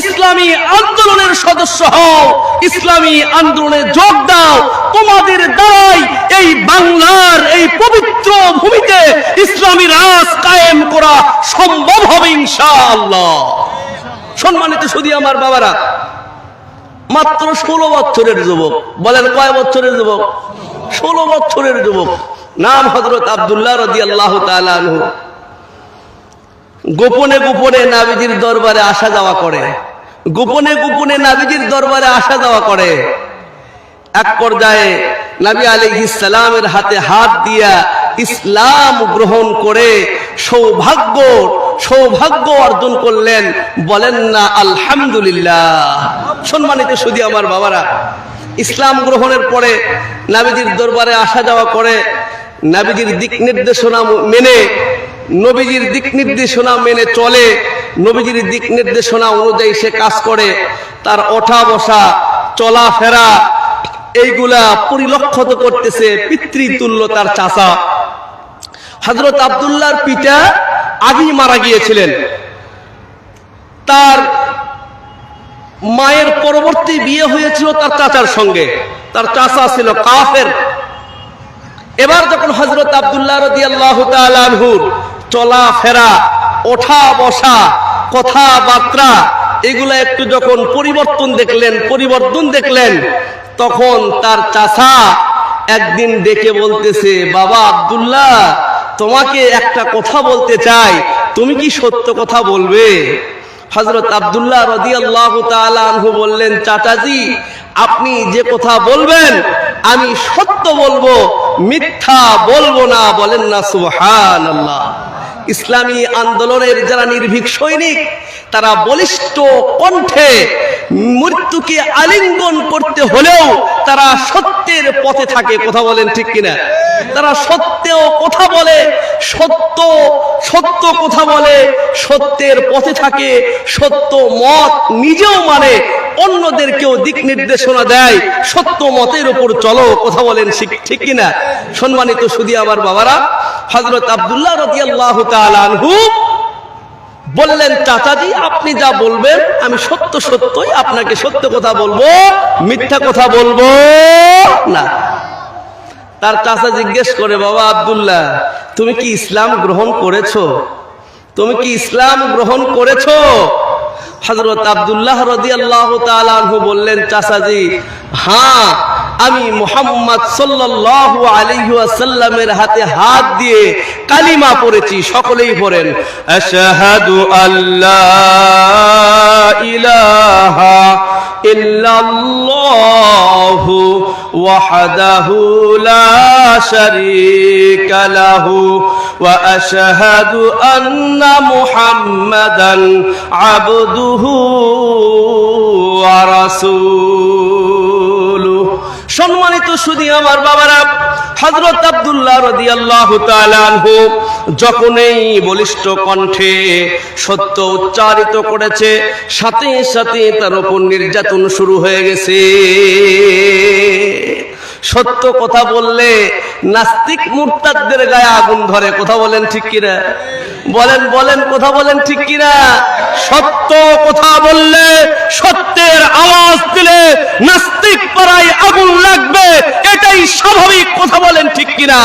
Speaker 1: ইসলামী আন্দোলনের সদস্য হও, ইসলামী আন্দোলনে যোগ দাও। তোমাদের দ্বারাই এই বাংলার এই পবিত্র ভূমিতে ইসলামী রাজ কায়েম করা সম্ভব হবে ইনশাআল্লাহ। সম্মানিত সুধী আমার বাবারা, মাত্র 16 বছরের যুবক। বলেন কয় বছরের যুবক? 16 বছরের যুবক। নাম হযরত আব্দুল্লাহ রাদিয়াল্লাহু তাআলা আনহু। গোপনে গোপনে নবীজির দরবারে আসা যাওয়া করে, গোপনে গোপনে নবীজির দরবারে আসা যাওয়া করে। এক পর্যায়ে নবী আলাইহিস সালামের হাতে হাত দিয়া ইসলাম গ্রহণ করে সৌভাগ্য অর্জন করলেন। বলেন না আলহামদুলিল্লাহ। সম্মানিত সুধী আমার বাবারা, ইসলাম গ্রহণের পরে নবীজির দরবারে আসা যাওয়া করে, নবীজির দিক নির্দেশনা মেনে, নবীজির দিক নির্দেশনা মেনে চলে, নবীজির দিক নির্দেশনা অনুযায়ী সে কাজ করে। তার ওঠা বসা, চলাফেরা এইগুলা পরিলক্ষিত করতেছে পিতৃতুল্য তার চাচা। হযরত আব্দুল্লাহর পিতা আগেই মারা গিয়েছিলেন। তার মায়ের পরবর্তী বিয়ে হয়েছিল তার চাচার সঙ্গে। তার চাচা ছিল কাফের। এবার যখন হযরত আব্দুল্লাহ রাদিয়াল্লাহু তাআলা আনহুর চলাফেরা, ওঠা বসা, কথাবার্তা এগুলা একটু যখন পরিবর্তন দেখলেন, তখন তার চাচা একদিন ডেকে বলতেছে, বাবা আব্দুল্লাহ, তোমাকে একটা কথা বলতে চাই, তুমি কি সত্য কথা বলবে? হযরত আব্দুল্লাহ রাদিয়াল্লাহু তাআলা আনহু বললেন, চাচাজি আপনি যে কথা বলবেন আমি সত্য বলবো, মিথ্যা বলবো না। বলেন না সুবহানাল্লাহ। ইসলামী আন্দোলনের যারা নির্ভীক সৈনিক, তারা বলিষ্ঠ কণ্ঠে মৃত্যুকে আলিঙ্গন করতে হলেও তারা সত্যের পথে থাকে। কথা বলেন ঠিক কিনা? তারা সত্যেও কথা বলে, সত্য কথা বলে, সত্যের পথে থাকে, সত্য মত নিজেও মানে, অন্যদেরকেও দিক নির্দেশনা দেয়, সত্য মতের উপর চলো। কথা বলেন ঠিক কিনা? সম্মানিত সুধী আমার বাবারা, হযরত আব্দুল্লাহ রাদিয়াল্লাহু তাআলা আনহু বললেন, চাচাজি আপনি যা বলবেন আমি সত্যই আপনাকে সত্য কথা বলবো, মিথ্যা কথা বলবো না। তার চাচা জিজ্ঞেস করে, বাবা আব্দুল্লাহ তুমি কি ইসলাম গ্রহণ করেছো? তুমি কি ইসলাম গ্রহণ করেছো? হযরত আব্দুল্লাহ রাদিয়াল্লাহু তাআলা আনহু বললেন, চাচাজি হ্যাঁ, আমি মুহাম্মদ সাল্লাল্লাহু আলাইহি ওয়াসাল্লামের হাতে হাত দিয়ে কালিমা পড়েছি। সকলেই পড়েন, আশহাদু আল্লা ইলাহা ইল্লাল্লাহু ওয়াহদাহু লা শারীকা লাহু ওয়া আশহাদু আন্না মুহাম্মাদান আবদুহু ওয়া রাসূলুহু। সম্মানিত সুধী আমার বাবারা, হযরত আব্দুল্লাহ রাদিয়াল্লাহু তাআলা আনহু যখন এই বলিষ্ঠ কণ্ঠে সত্য উচ্চারিত করেছে, সাথে সাথে তার উপর নির্যাতন শুরু হয়ে গেছে। সত্য কথা বললে নাস্তিক মুরতাদদের গায়ে আগুন ধরে। কথা বলেন ঠিক কিনা? বলেন কথা বলেন ঠিক কিনা? সত্য কথা বললে, সত্যের আওয়াজ দিলে নাস্তিক পাড়ায় আগুন লাগবে, এটাই স্বাভাবিক। কথা বলেন ঠিক কিনা?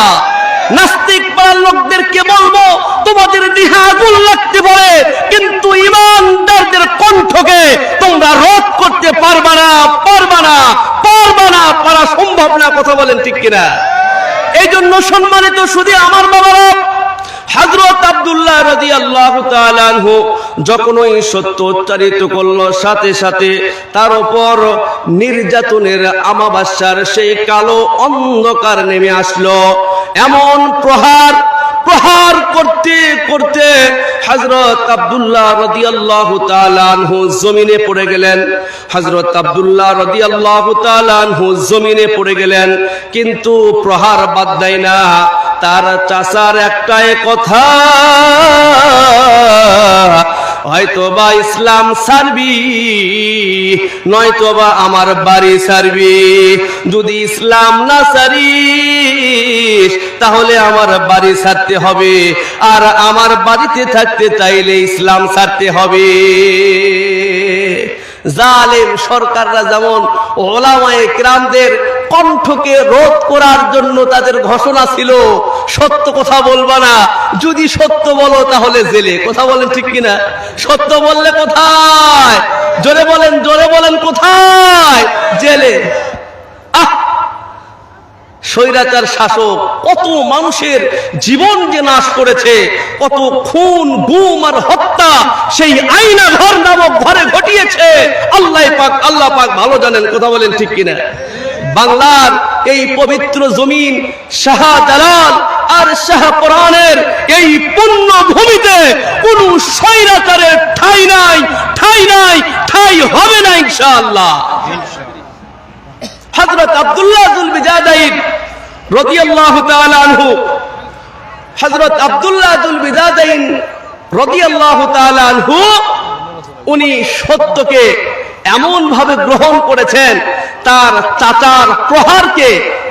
Speaker 1: নাস্তিক পাড়ার লোকদেরকে বলবো, তোমাদের দেহে আগুন লাগতে পারে, কিন্তু ঈমানদারদের কণ্ঠকে তোমরা রোধ করতে পারবা না, পারা সম্ভব না। কথা বলেন ঠিক কিনা? এই জন্য সম্মানিত শুধু আমার বাবারা, হযরত আব্দুল্লাহ রাদিয়াল্লাহু তাআলা আনহু যখন ওই সত্য উচ্চারিত করলো, সাথে সাথে তার উপর নির্যাতনের আমাবাস্যার সেই কালো অন্ধকার নেমে আসলো। এমন প্রহার প্রহার করতে করতে হযরত আব্দুল্লাহ রাদিয়াল্লাহু তাআলা আনহু জমিনে পড়ে গেলেন। হযরত আব্দুল্লাহ রাদিয়াল্লাহু তাআলা আনহু জমিনে পড়ে গেলেন, কিন্তু প্রহার বাদ দেয় না। তার চাচার একটাই কথা, হয়তোবা ইসলাম ছাড়বি, নয়তোবা আমার বাড়ি ছাড়বি। যদি ইসলাম না ছাড়িস তাহলে আমার বাড়ি ছাড়তে হবে, আর আমার বাড়িতে থাকতে চাইলে ইসলাম ছাড়তে হবে। জালেম সরকাররা যেমন ওলামায়ে কিরামদের কণ্ঠকে রোধ করার জন্য তাদের ঘোষণা ছিল, সত্য কথা বলবা না, যদি সত্য বলো তাহলে জেলে। কথা বলেন ঠিক কিনা? সত্য বললে কোথায়? জোরে বলেন কোথায়? জেলে। স্বৈরাচার শাসক কত মানুষের জীবন যে নাশ করেছে, কত খুন গুম আর হত্যা সেই আয়না ঘর নামক ঘরে ঘটিয়েছে আল্লাহ পাক ভালো জানেন। কথা বলেন ঠিক কিনা? বাংলার এই পবিত্র জমিন শাহজালাল আর শাহপরানের এই পুণ্য ভূমিতে কোন স্বৈরাচারের ঠাঁই নাই, ঠাঁই হবে না ইনশাআল্লাহ। হযরত আব্দুল্লাহ যুল বিজাদাইন রাদিয়াল্লাহু তাআলা আনহু, হযরত আব্দুল্লাহ যুল বিজাদাইন রাদিয়াল্লাহু তাআলা আনহু উনি সত্যকে এমন ভাবে গ্রহণ করেছেন, তার চাচার প্রহারকে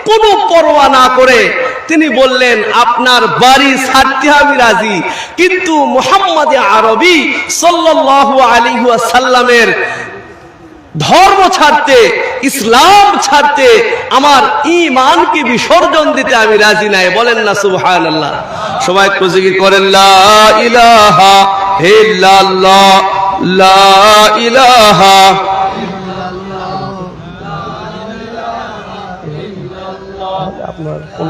Speaker 1: কোনো পরোয়া না করে তিনি বললেন, আপনার বাড়ি ছাড়তে আমি রাজি, কিন্তু মুহাম্মদ আরবি সাল্লাল্লাহু আলাইহি ওয়াসাল্লামের ধর্ম ছাড়তে, ইসলাম ছাড়তে, আমার ঈমানকে বিসর্জন দিতে আমি রাজি নাই। বলেন না সুবহানাল্লাহ। সবাই জিকির করেন লা ইলাহা ইল্লাল্লাহ, লা ইলাহা আপনার কোন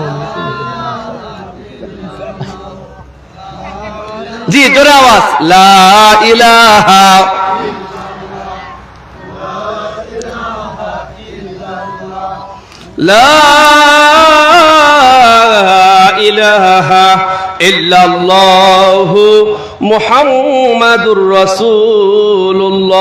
Speaker 1: জি জোরে আওয়াজ, লা ইলাহা লা ইলাহা ইল্লাল্লাহু মুহাম্মাদুর রাসূলুল্লাহ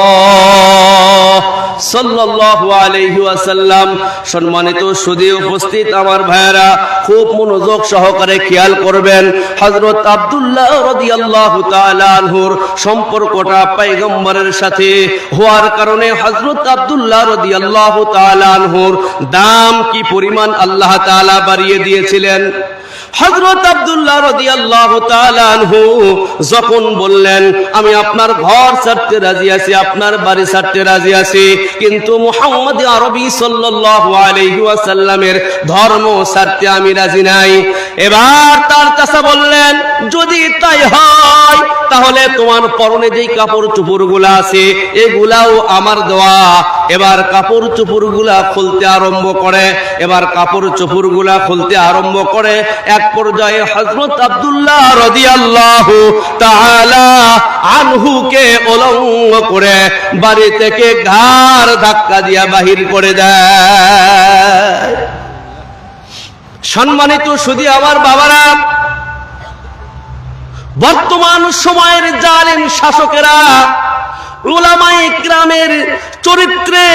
Speaker 1: সাল্লাল্লাহু আলাইহি ওয়াসাল্লাম। সম্মানিত সুধী উপস্থিত আমার ভাইয়েরা, খুব মনোযোগ সহকারে খেয়াল করবেন। হযরত আব্দুল্লাহ রাদিয়াল্লাহু তাআলা আনহুর সম্পর্কটা পয়গম্বরের সাথে হওয়ার কারণে হযরত আব্দুল্লাহ রাদিয়াল্লাহু তাআলা আনহুর দাম কি পরিমাণ আল্লাহ তাআলা বাড়িয়ে দিয়েছিলেন। হযরত আব্দুল্লাহ রাদিয়াল্লাহু তাআলা আনহু যখন বললেন, আমি আপনার ঘর ছাড়তে রাজি আছি, আপনার বাড়ি ছাড়তে রাজি আছি, কিন্তু মুহাম্মদ আরবি সাল্লাল্লাহু আলাইহি ওয়াসাল্লামের ধর্ম ছাড়তে আমি রাজি নাই। এবার তার চাচা বললেন, যদি তাই হয় তাহলে তোমার পরনে যেই কাপড় চোপড়গুলো আছে এগুলাও আমার দেওয়া। এবার কাপড় চোপড়গুলা খুলতে আরম্ভ করে, এক পর্যায়ে হযরত আব্দুল্লাহ রাদিয়াল্লাহু তাআলা আনহুকে উলঙ্গ করে বাড়ি থেকে ঘাড় ধাক্কা দিয়া বাহির করে দেয়। সম্মানিত সুধী আমার বাবারা, বর্তমান সময়ের জালিম শাসকেরা উলামায়ে কিরামের চরিত্রে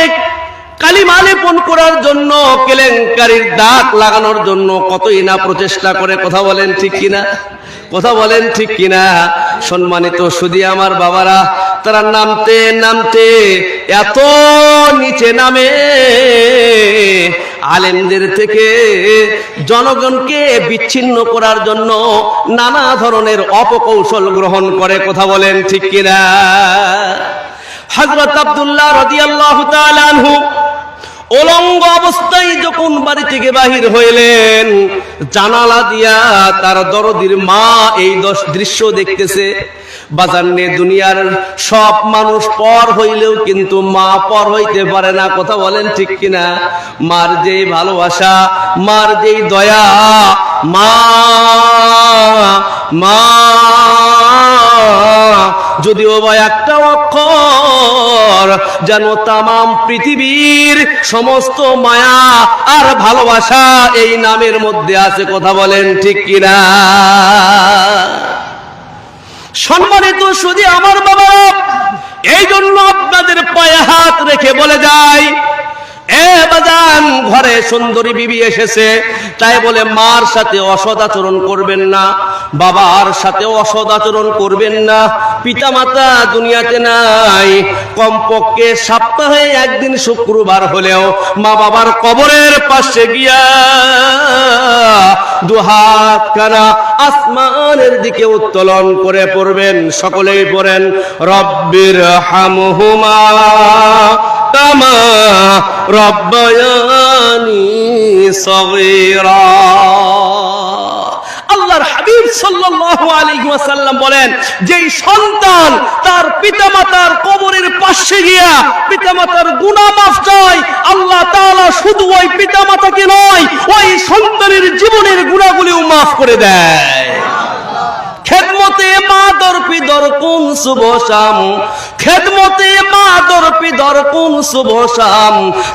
Speaker 1: কালিমা লেপন করার জন্য, কেলেঙ্কারির দাগ লাগানোর জন্য কতই না প্রচেষ্টা করে। কথা বলেন ঠিক কিনা? সম্মানিত সুধী আমার বাবারা, তারা নামতে এত নিচে নামে, আলেমদের থেকে জনগণকে বিচ্ছিন্ন করার জন্য নানা ধরনের অপকৌশল গ্রহণ করে। কথা বলেন ঠিক কিনা? হযরত আব্দুল্লাহ রাদিয়াল্লাহু তাআলা আনহু উলঙ্গ অবস্থায় যখন বাড়ি থেকে বাহির হইলেন, জানালা দিয়া তার দরদির মা এই দৃশ্য দেখতেছে। বাজারে দুনিয়ার সব মানুষ পর হইলেও কিন্তু মা পর হইতে পারে না। কথা বলেন ঠিক কিনা? মার যেই ভালোবাসা, মার যেই দয়া, মা যদিও বা একটা অক্ষর পর যেন তামাম পৃথিবীর সমস্ত মায়া আর ভালোবাসা এই নামের মধ্যে আছে। কথা বলেন ঠিক কিনা? সম্মানিত শুধু আমার বাবা, এই জন্য আপনাদের পায়ে হাত রেখে বলে যায়, এ বাজান, ঘরে সুন্দরী বিবি এসেছে, তাই বলে মার সাথে অসৎ আচরণ করবেন না, বাবার সাথে অসৎ আচরণ করবেন না। পিতা মাতা দুনিয়াতে নাই, কমপক্ষে সপ্তাহে একদিন শুক্রবার হলেও মা বাবার কবরের পাশে গিয়া দুহাত খানা আসমানের দিকে উত্তোলন করে পড়বেন। সকলেই পড়েন, রব্বির হামহুমা কামা রব্বায়ানি সগীরা। আল্লাহর হাবিব সাল্লাল্লাহু আলাইহি ওয়াসাল্লাম বলেন, যেই সন্তান তার পিতামাতার কবরের পাশে গিয়া পিতামাতার গুনাহ মাফ চায়, আল্লাহ তাআলা শুধু ওই পিতামাতাকে নয়, ওই সন্তানের জীবনের গুনাহগুলিও মাফ করে দেয়। খেদমতে মা দরপিদর কোন শুভ শাম, খেদমতে মা দরপিদর কোন শুভ শাম,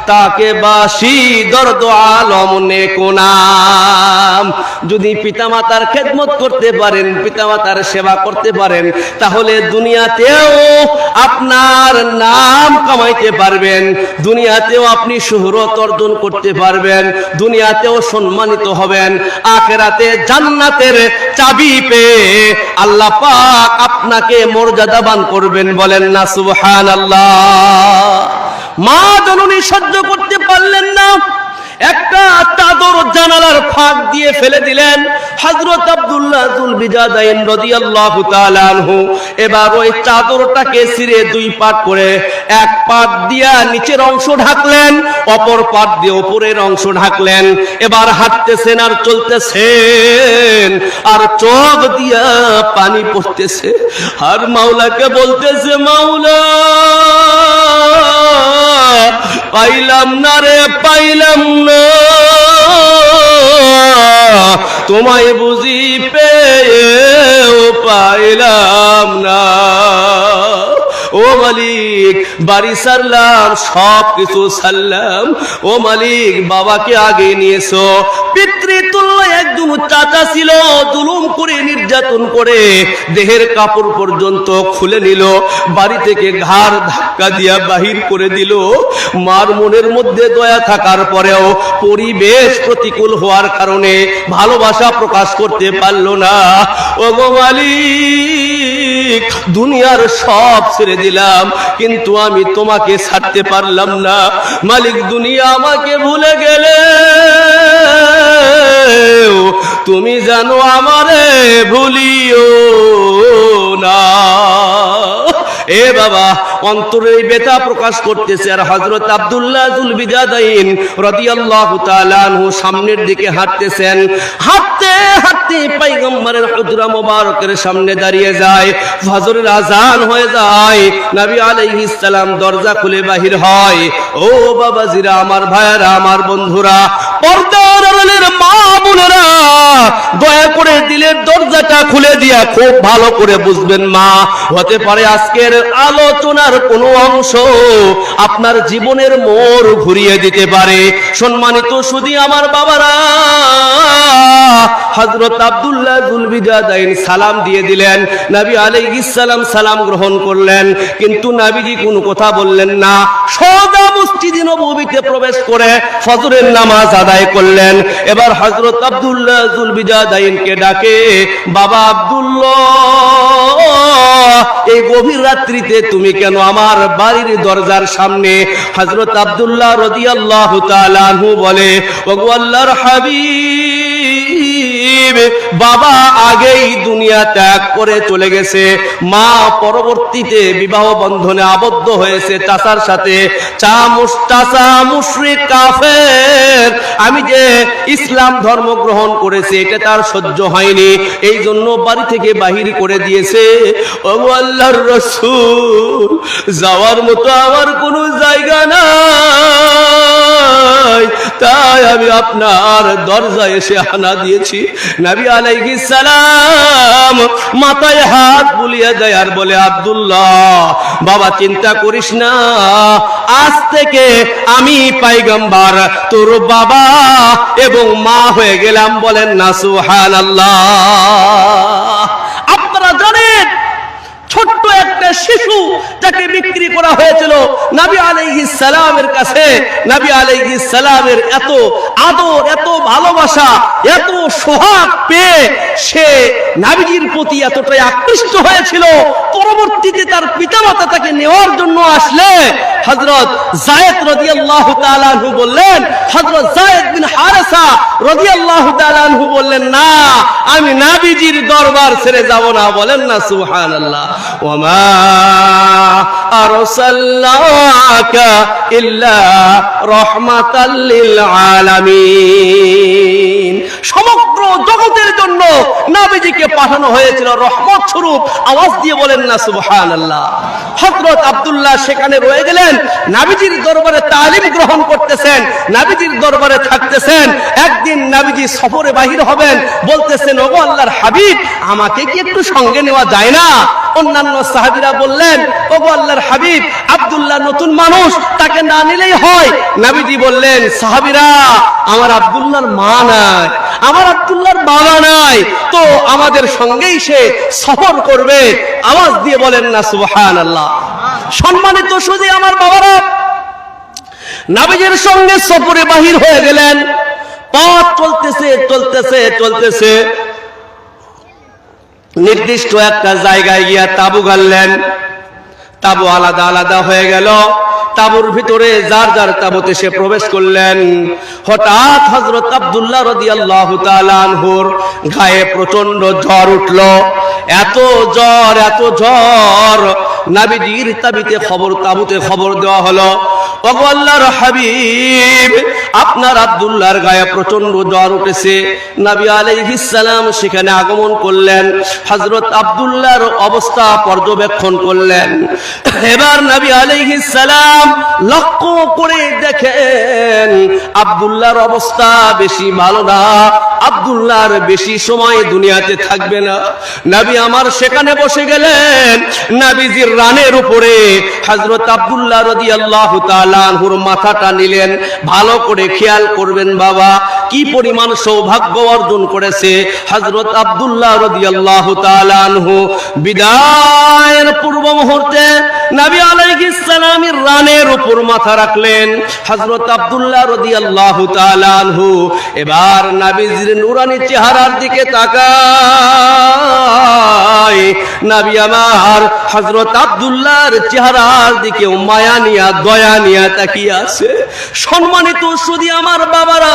Speaker 1: তাকে বাসি দর্দ আলম নেকুনাম। যদি পিতামাতার খেদমত করতে পারেন, পিতামাতার সেবা করতে পারেন, তাহলে দুনিয়াতেও আপনার নাম কামাইতে পারবেন, দুনিয়াতেও আপনি শুহরত অর্জন করতে পারবেন, দুনিয়াতেও সম্মানিত হবেন, আখিরাতে জান্নাতের চাবি পেয়ে আল্লাহ পাক আপনাকে মর্যাদাবান করবেন। বলেন না সুবহানাল্লাহ। মা জননী সহ্য করতে পারলেন না, একটা চাদর জানালার ফাঁক দিয়ে ফেলে দিলেন। হযরত আব্দুল্লাহ যুল বিজাদাইন রাদিয়াল্লাহু তাআলা আনহু এবার ওই চাদরটাকে ছিঁড়ে দুই পাট করে এক পাট দিয়া নিচের অংশ ঢাকলেন, অপর পাট দিয়ে উপরের অংশ ঢাকলেন। এবার হাঁটতেছেন আর চলতেছেন, আর চোখ দিয়া পানি পড়তেছে, আর মাওলাকে বলতেছে, মাওলা পাইলাম না রে, পাইলাম না, তোমায় বুঝি পেয়েও পাইলাম না। ও মালিক, বাড়ি ছাড়লাম, সব কিছু ছাড়লাম, ও মালিক বাবাকে আগে নিয়েছো। পিতৃতুল্য একজন চাচা ছিল, জুলুম করে নির্যাতন করে দেহের কাপড় পর্যন্ত খুলে নিল, বাড়ি থেকে ঘাড় ধাক্কা দিয়া বাহির করে দিল। মার মনের মধ্যে দয়া থাকার পরেও পরিবেশ প্রতিকূল হওয়ার কারণে ভালোবাসা প্রকাশ করতে পারল না। ও গো মালিক, দুনিয়ার সব ছেড়ে দিলাম, কিন্তু আমি তোমাকে ছাড়তে পারলাম না। মালিক, দুনিয়া আমাকে ভুলে গেলে, তুমি জানো আমারে ভুলিও না। এ বাবা, অন্তরের ব্যথা প্রকাশ করতেছে। আর হযরত আব্দুল্লাহ যুল বিজাদাইন রাদিয়াল্লাহু তাআলা আনহু সামনের দিকে হাঁটতেছেন। হাঁটতে হাঁটতে পয়গম্বরের হুজরা মোবারকের সামনে দাঁড়িয়ে যায়। ফজরের আযান হয়ে যায়, নবী আলাইহিস সালাম দরজা খুলে বাহির হয়। ও বাবাজিরা, আমার ভাইয়েরা, আমার বন্ধুরা, পর্দার আড়ালের মা বোনেরা, দয়া করে দিলের দরজাটা খুলে দিয়া খুব ভালো করে বুঝবেন। মা, হতে পারে আজকের আলোচনার কোনো অংশ আপনার জীবনের মোড় ঘুরিয়ে দিতে পারে। সম্মানিত শুধু আমার বাবারা, হযরত আব্দুল্লাহ যুল বিজাদাইন সালাম দিয়ে দিলেন। নবী আলাইহিস সালাম সালাম গ্রহণ করলেন, কিন্তু নবীজি কোনো কথা বললেন না। সোজা মসজিদে নববীতে প্রবেশ করে ফজরের নামাজ আদায় করলেন। এবার হযরত আব্দুল্লাহ যুল বিজাদাইনকে ডাকে, বাবা আব্দুল্লাহ, এই গভীর রাত্রিতে তুমি কেন আমার বাড়ির দরজার সামনে? হযরত আব্দুল্লাহ রাদিয়াল্লাহু তাআলা আনহু বলে, ওগো আল্লাহর হাবিব, বাবা আগেই দুনিয়া ত্যাগ করে চলে গেছে, মা পরবর্তীতে বিবাহ বন্ধনে আবদ্ধ হয়েছে চাচার সাথে। চাচা মুশরিক কাফের, আমি যে ইসলাম ধর্ম গ্রহণ করেছি এটা তার সহ্য হয়নি, এই জন্য বাড়ি থেকে বাহির করে দিয়েছে। ও আল্লাহর রাসূল, যাওয়ার মতো আমার কোনো জায়গা নাই, তাই আমি আপনার দরজায় এসে হানা দিয়েছি। নবী আলাইহিস সালাম মাথায় হাত বুলিয়ে দেয় আর বলে, আব্দুল্লাহ বাবা চিন্তা করিস না, আজ থেকে আমি পয়গম্বর তোর বাবা এবং মা হয়ে গেলাম। বলেন না সুবহানাল্লাহ। আপনারা জানেন ছোট্ট একটা শিশু যাকে বিক্রি করা হয়েছিল নবী আলাইহিস সালামের কাছে, নবী আলাইহিস সালামের এত আদর, এত ভালোবাসা, এত সোহাগ পেয়ে সে নবীজির প্রতি এতটাই আকৃষ্ট হয়েছিল, পরবর্তীতে তার পিতামাতা তাকে নেওয়ার জন্য আসলে হযরত যায়েদ রাদিয়াল্লাহু তাআলা আনহু বললেন, হযরত যায়েদ বিন হারেসা রাদিয়াল্লাহু তাআলা আনহু বললেন, না আমি নবীজির দরবার ছেড়ে যাব না। বলেন না সুবহানাল্লাহ। ওয়ামা আরসালনাকা ইল্লা রাহমাতাল লিল আলামিন। সমগ্র জগতের জন্য নবীজিকে পাঠানো হয়েছিল রহমত স্বরূপ। আওয়াজ দিয়ে বলেন না সুবহানাল্লাহ। হযরত আব্দুল্লাহ সেখানে রয়ে গেলেন, নবীজির দরবারে তালিম গ্রহণ করতেছেন, নবীজির দরবারে থাকতেছেন। একদিন নবীজি সফরে বাহির হবেন, বলতেছেন, ওগো আল্লাহর হাবিব আমাকে কি একটু সঙ্গে নেওয়া যায় না? অন্যান্য সাহাবীরা বললেন, ওগো আল্লাহর হাবিব আব্দুল্লাহ নতুন মানুষ, তাকে না নিলেই হয়। নবীজি বললেন, সাহাবীরা আমার আব্দুল্লাহর মা নাই, আমার আব্দুল্লাহর বাবা নাই, তো আমাদের সঙ্গেই সে সফর করবে। আওয়াজ দিয়ে বলেন না সুবহানাল্লাহ। সম্মানিত সুধী আমার বাবারা, নবীজির সঙ্গে সফরে বাহির হয়ে গেলেন। পথ চলতেছে চলতেছে চলতেছে, নির্দিষ্ট একটা জায়গায় গিয়া তাবু গাড়লেন। তাবু আলাদা আলাদা হয়ে গেল। তাবুর ভিতরে যার যার তাবুতে সে প্রবেশ করলেন। হঠাৎ হযরত আব্দুল্লাহ রাদিয়াল্লাহু তাআলা আনহুর গায়ে প্রচন্ড জ্বর উঠল। এত জ্বর, এত জ্বর, নবীজির তাবুতে খবর দেওয়া হলো, ওগো আল্লাহর হাবিব আপনার আব্দুল্লাহর গায়ে প্রচন্ড জ্বর উঠেছে। নবী আলাইহিস সালাম সেখানে আগমন করলেন, হযরত আব্দুল্লাহর অবস্থা পর্যবেক্ষণ করলেন। এবার নবী আলাইহিস সালাম লক্ষ্য করে দেখেন আব্দুল্লাহর অবস্থা বেশি ভালো না, আব্দুল্লাহর বেশি সময় দুনিয়াতে থাকবে না। নবী আমার সেখানে বসে গেলেন। নবীজির রানের উপরে হযরত আব্দুল্লাহ রাদিয়াল্লাহু তাআলা আনহুর মাথাটা নিলেন। ভালো করে খেয়াল করবেন বাবা, কি পরিমাণ সৌভাগ্য অর্জন করেছে হযরত আব্দুল্লাহ রাদিয়াল্লাহু তাআলা আনহু। বিদায়ের পূর্ব মুহূর্তে নবী আলাইহিস সালামের রানের উপর মাথা রাখলেন হযরত আব্দুল্লাহ রাদিয়াল্লাহু তাআলা আনহু। এবার নবীজির নূরানি চেহারার দিকে তাকায়। নবী আমার হযরত আব্দুল্লাহর চেহারার দিকে মায়া নিয়া, দয়া নিয়া তাকিয়ে আছে। সম্মানিত সুধী আমার বাবারা,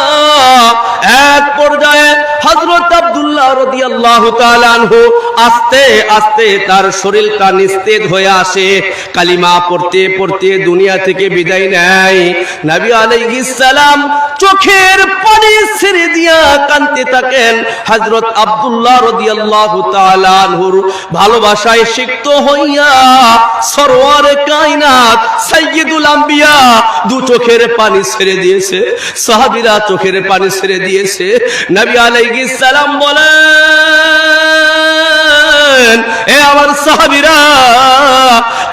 Speaker 1: এক পর্যায়ে হযরত আব্দুল্লাহ রাদিয়াল্লাহু তাআলা আনহু আস্তে আস্তে তার শরীরটা নিস্তেজ হয়ে আসে। কালিমা পড়তে পড়তে দুনিয়া থেকে বিদায় নেয়। নবী আলাইহিস সালাম চোখের পানি ছেড়ে দিয়া কাঁদতে থাকেন। হযরত আব্দুল্লাহ রাদিয়াল্লাহু তাআলা আনহুর ভালোবাসায় সিক্ত হইয়া সরওয়ারে কায়নাত সাইয়্যিদুল আম্বিয়া দু চোখের পানি ছেড়ে দিয়েছে। সাহাবীরা চোখের পানি ছেড়ে দিয়েছে। নবী আলাইহিস সালাম বলেন, এ আমার সাহাবীরা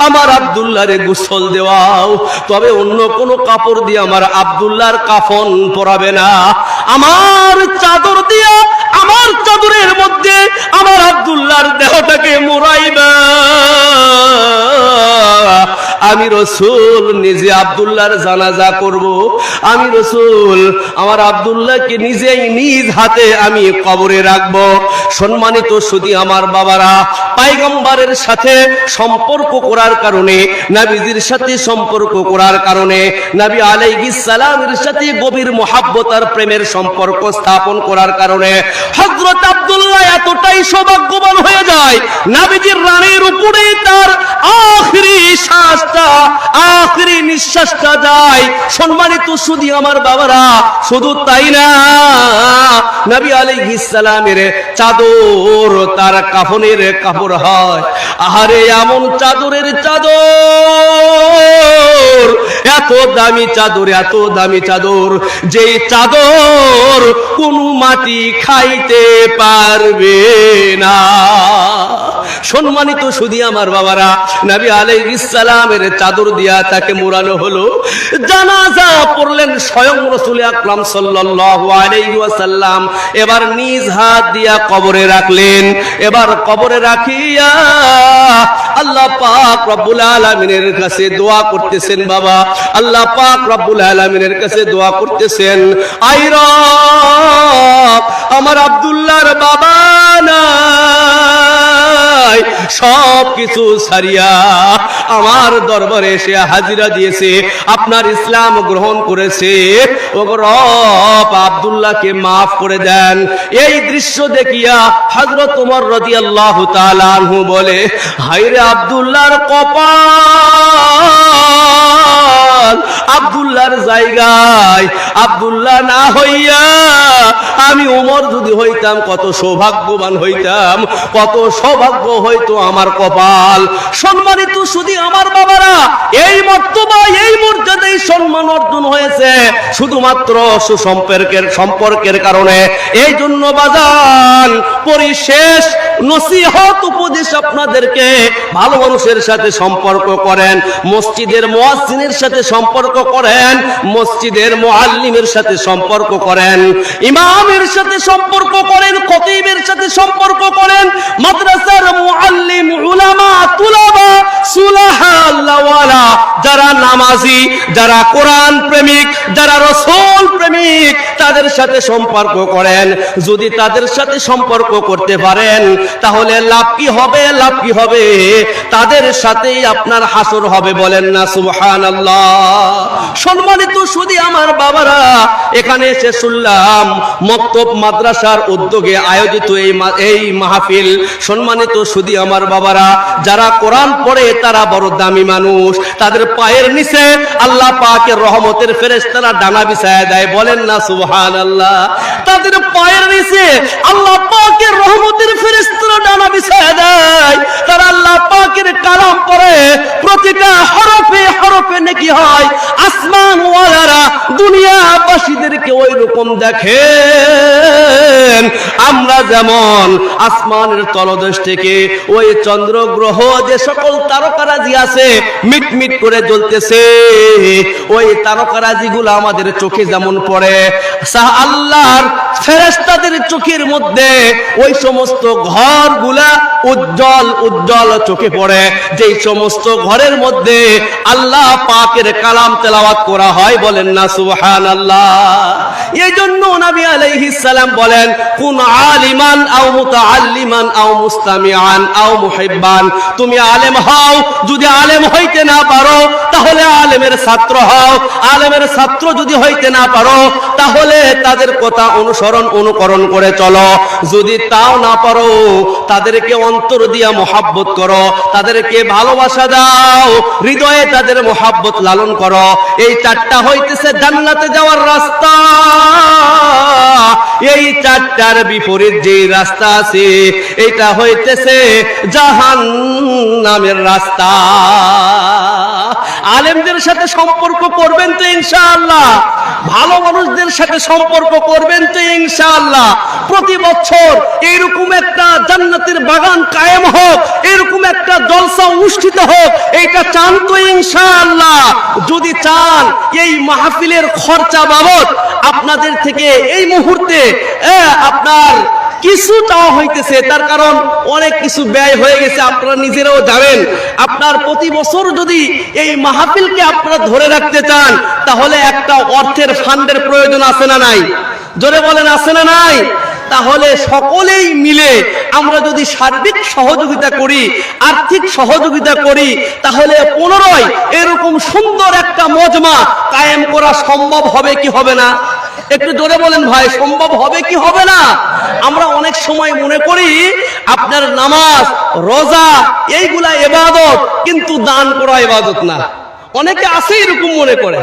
Speaker 1: আমার আব্দুল্লাহরে গোসল দেওয়াও, তবে অন্য কোন কাপড় দিয়ে আমার আব্দুল্লাহর কাফন পরাবে না। আমার চাদর দিয়া, আমার চাদরের মধ্যে আমার আব্দুল্লাহর দেহটাকে মোড়াইবা। আমি রাসূল নিজে আব্দুল্লাহর জানাজা করব। আমি রাসূল আমার আব্দুল্লাহকে নিজেই নিজ হাতে আমি কবরে রাখব। সম্মানিত সুধী আমার বাবারা, পয়গম্বরের সাথে সম্পর্ক করার কারণে, নবীজির সাথে সম্পর্ক করার কারণে, নবী আলাইহিস সালামের সাথে গভীর মহব্বত আর প্রেমের সম্পর্ক স্থাপন করার কারণে হযরত আব্দুল্লাহ এতটাই সৌভাগ্যবান হয়ে যায়, নবীজির রানের উপরে তার আখেরি শ্বাসটা, আখেরি নিঃশ্বাসটা যায়। সম্মানিত সুধী আমার বাবারা, শুধু তাই না, নবী আলাইহিস সালামের চাদর তার কাফনের কাপড় হয়। আহারে এমন চাদরের চাদর, এত এত দামি চাদর, এত দামি চাদর, যে চাদর কোন মাটি খাইতে পারবে না। সম্মানিত সুধী আমার বাবারা, নবী আলাইহিস সালামের চাদর দিয়া তাকে মোড়ানো হলো। জানাজা পড়লেন স্বয়ং রাসূল আকরাম সাল্লাল্লাহু আলাইহি ওয়াসাল্লাম। এবার নিজ হাত দিয়া কবরে রাখলেন। এবার কবরে রাখিয়া আল্লাহ পাক রব্বুল আলামিনের কাছে দোয়া করতেছেন। বাবা, আল্লাহ পাক রব্বুল আলামিনের কাছে দোয়া করতেছেন, আই রব, আমার আব্দুল্লাহর বাবা নাই, সব কিছু ছাড়িয়া আমার দরবারে এসে হাজিরা দিয়েছে, আপনার ইসলাম গ্রহণ করেছে। ও রব, আব্দুল্লাহকে মাফ করে দেন। এই দৃশ্য দেখিয়া হযরত ওমর রাদিয়াল্লাহু তাআলা আনহু বলে, হায়রে আব্দুল্লাহর কপাল, আব্দুল্লাহর জায়গায় আব্দুল্লাহ না হইয়া আমি ওমর যদি হইতাম কত সৌভাগ্যবান হইতাম, কত সৌভাগ্য হইতো আমার কপাল। সম্মানিত শুধু আমার বাবারা, এই মর্তবা, এই মর্যাদায় সম্মান অর্জন হয়েছে শুধুমাত্র সম্পর্কের কারণে। এই জন্য বাজান, পরিশেষ নসিহত উপদেশ আপনাদেরকে, ভালো মানুষের সাথে সম্পর্ক করেন, মসজিদের মুয়াজ্জিনের সাথে সম্পর্ক করেন, মসজিদের মুআল্লিমের সাথে সম্পর্ক করেন, ইমামের সাথে সম্পর্ক করেন, খতিবের সাথে সম্পর্ক করেন, মাদ্রাসার মুআল্লিম, উলামা, তুলাবা, সুলাহা, আল্লাহওয়ালা, যারা নামাজি, যারা কোরআন প্রেমিক, যারা রাসূল প্রেমিক, তাদের সাথে সম্পর্ক করেন। যদি তাদের সাথে সম্পর্ক করতে পারেন তাহলে লাভ কি হবে? লাভ কি হবে? তাদের সাথেই আপনার হাসর হবে। বলেন না সুবহানাল্লাহ। সম্মানিত সুধী আমার বাবারা, এখানে এসে শুনলাম মক্তব মাদ্রাসার উদ্যোগে আয়োজিত এই মাহফিল। সম্মানিত সুধী আমার বাবারা, যারা কোরআন পড়ে তারা বড় দামি মানুষ, তাদের পায়ের নিচে আল্লাহ পাকের রহমতের ফেরেশতারা ডানা বিছায়া দেয়। বলেন না সুবহানাল্লাহ। তাদের পায়ের নিচে আল্লাহ পাকের রহমতের ফেরেশতারা ডানা বিছায়া দেয়। তারা আল্লাহ পাকের কালাম পড়ে, প্রতিটা হরফে হরফে নেকি হয়। আসমান ওয়ালারা দুনিয়াবাসীদেরকে ওই রকম দেখেন, আমরা যেমন আসমানের তলদেশ থেকে ওই চন্দ্র গ্রহ, যে সকল তারকারাজি আছে মিটমিট করে জ্বলতেছে, ওই তারকারাজি গুলো আমাদের চোখে যেমন পড়ে, আল্লাহর ফেরেশতাদের চোখের মধ্যে ওই সমস্ত ঘরগুলা উজ্জ্বল উজ্জ্বল চোখে পড়ে, যেই সমস্ত ঘরের মধ্যে আল্লাহ পাকের কালাম তেলাওয়াত করা হয়। বলেন না সুবহানাল্লাহ। এই জন্য নবী আলাইহিস সালাম বলেন, কুন আলিমান আও মুতাআল্লিমান আও মুস্তামিআন আও মুহিব্বান। তুমি আলেম হও, যদি আলেম হইতে না পারো তাহলে আলেমের ছাত্র হও, আলেমের ছাত্র যদি হইতে না পারো তাহলে তাদের কথা অনুকরণ করে চলো, যদি তাও না পারো তাদেরকে অন্তর দিয়া মোহাব্বত করো, তাদেরকে ভালোবাসা দাও, হৃদয়ে তাদের মোহাব্বত লালন করো। এই চারটা হইতেছে জান্নাতে যাওয়ার রাস্তা। এই চারটার বিপরীত যে রাস্তা আছে এটা হইতেছে জাহান্নামের রাস্তা। আলেমদের সাথে সম্পর্ক করবেন তো ইনশাআল্লাহ, ভালো মানুষদের সাথে সম্পর্ক করবেন তো ইনশাআল্লাহ। প্রতি বছর এইরকম একটা জান্নাতের বাগান কায়েম হোক, এরকম একটা জলসা অনুষ্ঠিত হোক, এইটা চান তো ইনশাআল্লাহ। যদি চান এই মাহফিলের খরচা বাবদ আপনাদের থেকে এই মুহূর্তে আপনার কিছু চাওয়া হইতেছে, তার কারণ অনেক কিছু ব্যয় হয়ে গেছে, আপনারা নিজেরাও জানেন। আপনার প্রতি বছর যদি এই মাহফিলকে আপনারা ধরে রাখতে চান তাহলে একটা অর্থের ফান্ডের প্রয়োজন আছে না নাই? জোরে বলেন, আছে না নাই? তাহলে সকলেই মিলে আমরা যদি সার্বিক সহযোগিতা করি, আর্থিক সহযোগিতা করি, তাহলে পুনরায় এরকম সুন্দর একটা মজমা কায়েম করা সম্ভব হবে কি হবে না? একটু জোরে বলেন ভাই, সম্ভব হবে কি হবে না? আমরা অনেক সময় মনে করি আপনার নামাজ, রোজা এইগুলা ইবাদত, কিন্তু দান করা ইবাদত না। অনেকে আছে এরকম মনে করে,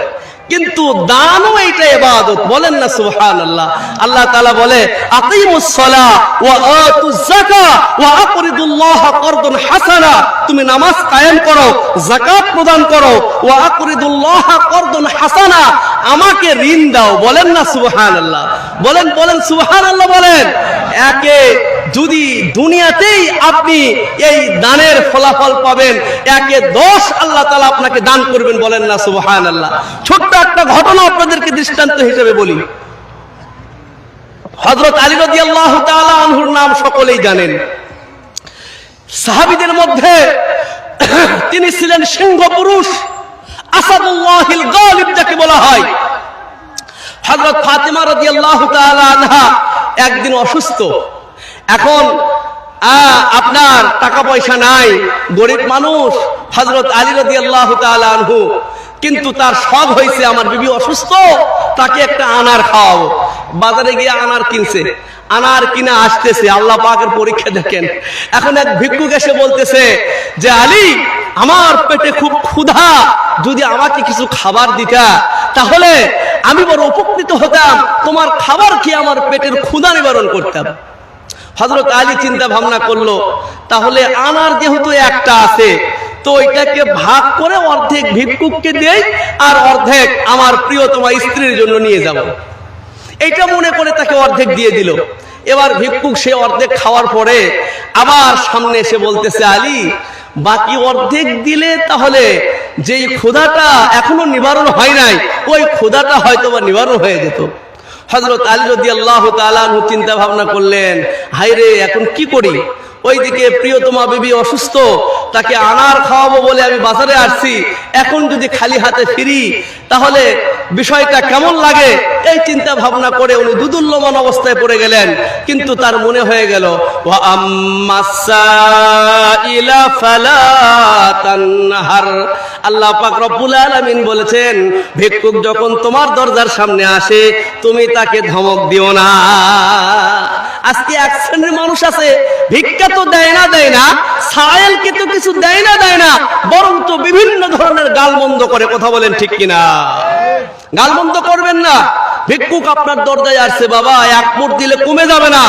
Speaker 1: কিন্তু দানও এইটা ইবাদত। বলেন না সুবহানাল্লাহ। আল্লাহ তাআলা বলে আকিমুস সালাহ ওয়া আতুজ যাকাত ওয়া আকরিদুল্লাহ করদান হাসানা, তুমি নামাজ কায়েম করো, যাকাত প্রদান করো, ওয়া আকরিদুল্লাহ করদান হাসানা, আমাকে ঋণ দাও। বলেন না সুবহানাল্লাহ। বলেন বলেন সুবহানাল্লাহ বলেন। একে যদি দুনিয়াতেই আপনি এই দানের ফলাফল পাবেন, একে 10 আল্লাহ তাআলা আপনাকে দান করবেন। বলেন না সুবহানাল্লাহ। ছোট্ট একটা ঘটনা আপনাদেরকে দৃষ্টান্ত হিসেবে বলি। হযরত আলী রাদিয়াল্লাহু তাআলা আনহুর নাম সকলেই জানেন। সাহাবীদের মধ্যে তিনি ছিলেন সিংহ পুরুষ, আসাদুল্লাহিল গালিব যাকে বলা হয়। হযরত ফাতিমা রাদিয়াল্লাহু তাআলা আনহা একদিন অসুস্থ। এখন আপনার টাকা পয়সা নাই, গরিব মানুষ হযরত আলী রাদিয়াল্লাহু তাআলা আনহু, কিন্তু তার শখ হয়েছে আমার বিবি অসুস্থ, তাকে একটা আনার খাওয়াবো। বাজারে গিয়ে আনার কিনছে, আনার কিনা আসতেছে। আল্লাহ পাকের পরীক্ষা দেখেন। এখন এক ভিক্ষুক এসে বলতেছে যে আলী, আমার পেটে খুব ক্ষুধা, যদি আমাকে কিছু খাবার দিতা তাহলে আমি বড় উপকৃত হতাম, তোমার খাবার খেয়ে আমার পেটের ক্ষুধা নিবারণ করতাম। হযরত আলী চিন্তা ভাবনা করলো, তাহলে আনার যেহেতু একটা আছে, তো এটাকে ভাগ করে অর্ধেক ভিক্ষুককে দেই আর অর্ধেক আমার প্রিয়তমা স্ত্রীর জন্য নিয়ে যাব। এইটা মনে করে তাকে অর্ধেক দিয়ে দিল। এবার ভিক্ষুক সে অর্ধেক খাওয়ার পরে আবার সামনে এসে বলতেছে আলী, বাকি অর্ধেক দিলে তাহলে যেই ক্ষুধাটা এখনো নিবারণ হয় নাই, ওই ক্ষুধাটা হয়তো বা নিবারণ হয়ে যেত। হযরত আলী রাদিয়াল্লাহু তাআলা আনহু চিন্তা ভাবনা করলেন, হায়রে এখন কি করি? ওইদিকে প্রিয়তমা বিবি অসুস্থ, তাকে আনার খাওয়াবো বলে আমি বাজারে আসছি, এখন যদি খালি হাতে ফিরি তাহলে বিষয়টা কেমন লাগে? এই চিন্তা ভাবনা করে উনি দুদুল্যমান অবস্থায় পড়ে গেলেন। কিন্তু তার মনে হয়ে গেল ওয়া আম্মাসাইলা ফালা তানহার, আল্লাহ পাক রব্বুল আলামিন বলেছেন, ভিক্ষুক যখন তোমার দরজার সামনে আসে তুমি তাকে ধমক দিও না। আজকে এক শ্রেণীর মানুষ আছে, ভিক্ষা তো দেয় না, সায়েলকে তো কিছু দেয় না, বরং তো বিভিন্ন ধরনের গালমন্দ করে। কথা বলেন ঠিক কিনা? গালমন্দ করবেন না। ভিক্ষুক আপনার দরজায় আসছে, বাবা এক মুঠ দিলে কমে যাবে না।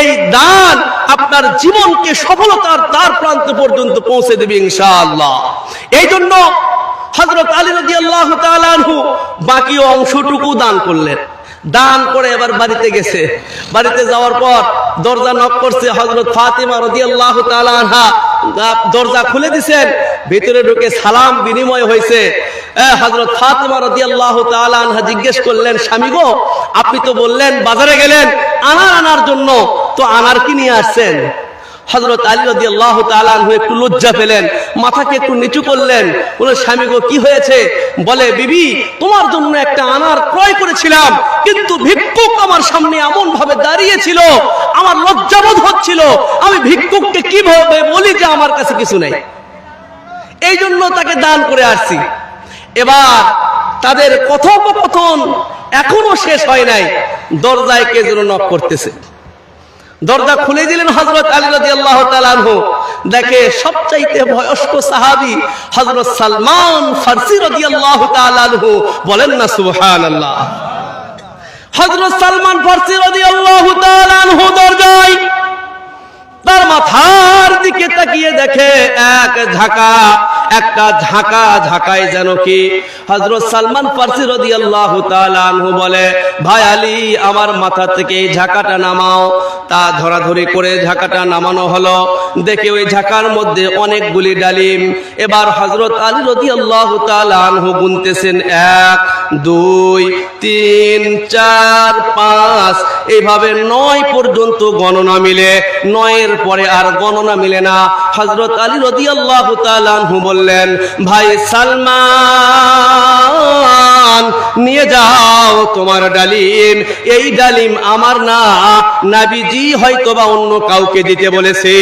Speaker 1: এই দান আপনার জীবনকে সফলতার দ্বার প্রান্ত পর্যন্ত পৌঁছে দেবে ইনশাআল্লাহ। এই জন্য হযরত আলী রাদিয়াল্লাহু তাআলা আনহু বাকি অংশটুকু দান করলেন। দান করে এবার বাড়িতে গেছে। বাড়িতে যাওয়ার পর দরজা নক করছে। হযরত ফাতিমা রাদিয়াল্লাহু তাআলা আনহা দরজা খুলে দিয়েছেন। ভিতরে ঢুকে সালাম বিনিময় হয়েছে। হযরত ফাতিমা রাদিয়াল্লাহু তাআলা আনহা জিজ্ঞেস করলেন, স্বামী গো, আপনি তো বললেন বাজারে গেলেন আনার আনার জন্য, তো আনার কি নিয়ে আসছেন? হযরত আলী রাদিয়াল্লাহু তাআলা আনহু একটু লজ্জা পেলেন, মাথাকে একটু নিচু করলেন। বলে, স্বামী গো কি হয়েছে? বলে, বিবি তোমার জন্য একটা আনার ক্রয় করেছিলাম, কিন্তু ভিক্ষুক আমার সামনে এমন ভাবে দাঁড়িয়েছিল, আমার লজ্জাবোধ হচ্ছিল, আমি ভিক্ষুককে কিভাবে বলি যে আমার কাছে কিছু নেই। এই জন্য তাকে দান করে আসছি। এবার তাদের কথোপকথন এখনো শেষ হয় নাই, দরজায় কে যেন নক করতেছে। দরজা খুলে দিলেন হযরত আলী রাদিয়াল্লাহু তাআলা আনহু। দেখে সবচাইতে বয়স্ক সাহাবী হযরত সালমান ফারসি রাদিয়াল্লাহু তাআলা আনহু। বলেন না সুবহানাল্লাহ। হযরত সালমান ফারসি রাদিয়াল্লাহু তাআলা আনহু দরজায় তার মাথার দিকে তাকিয়ে দেখে একটা ঝাঁকায় যেন কি। হযরত সালমান ফারসি রাদিয়াল্লাহু তাআলা আনহু বলে, ভাই আলী আমার মাথা থেকে এই ঝাঁকাটা নামাও। তা ধরাধরি করে ঝাঁকাটা নামানো হলো। দেখে ওই ঝাঁকার মধ্যে অনেকগুলি ডালিম। এবার হযরত আলী রাদিয়াল্লাহু তাআলা আনহু গুনতেছেন, 1 2 3 4 5, এইভাবে 9 পর্যন্ত গণনা মিলে। 9 পরে আর গণনা মিলে না। হযরত আলী রাদিয়াল্লাহু তাআলা আনহু বললেন, ভাই সালমান নিয়ে যাও তোমার ডালিম। এই ডালিম আমার না, নবীজি হয়তোবা অন্য কাউকে দিতে বলেছে।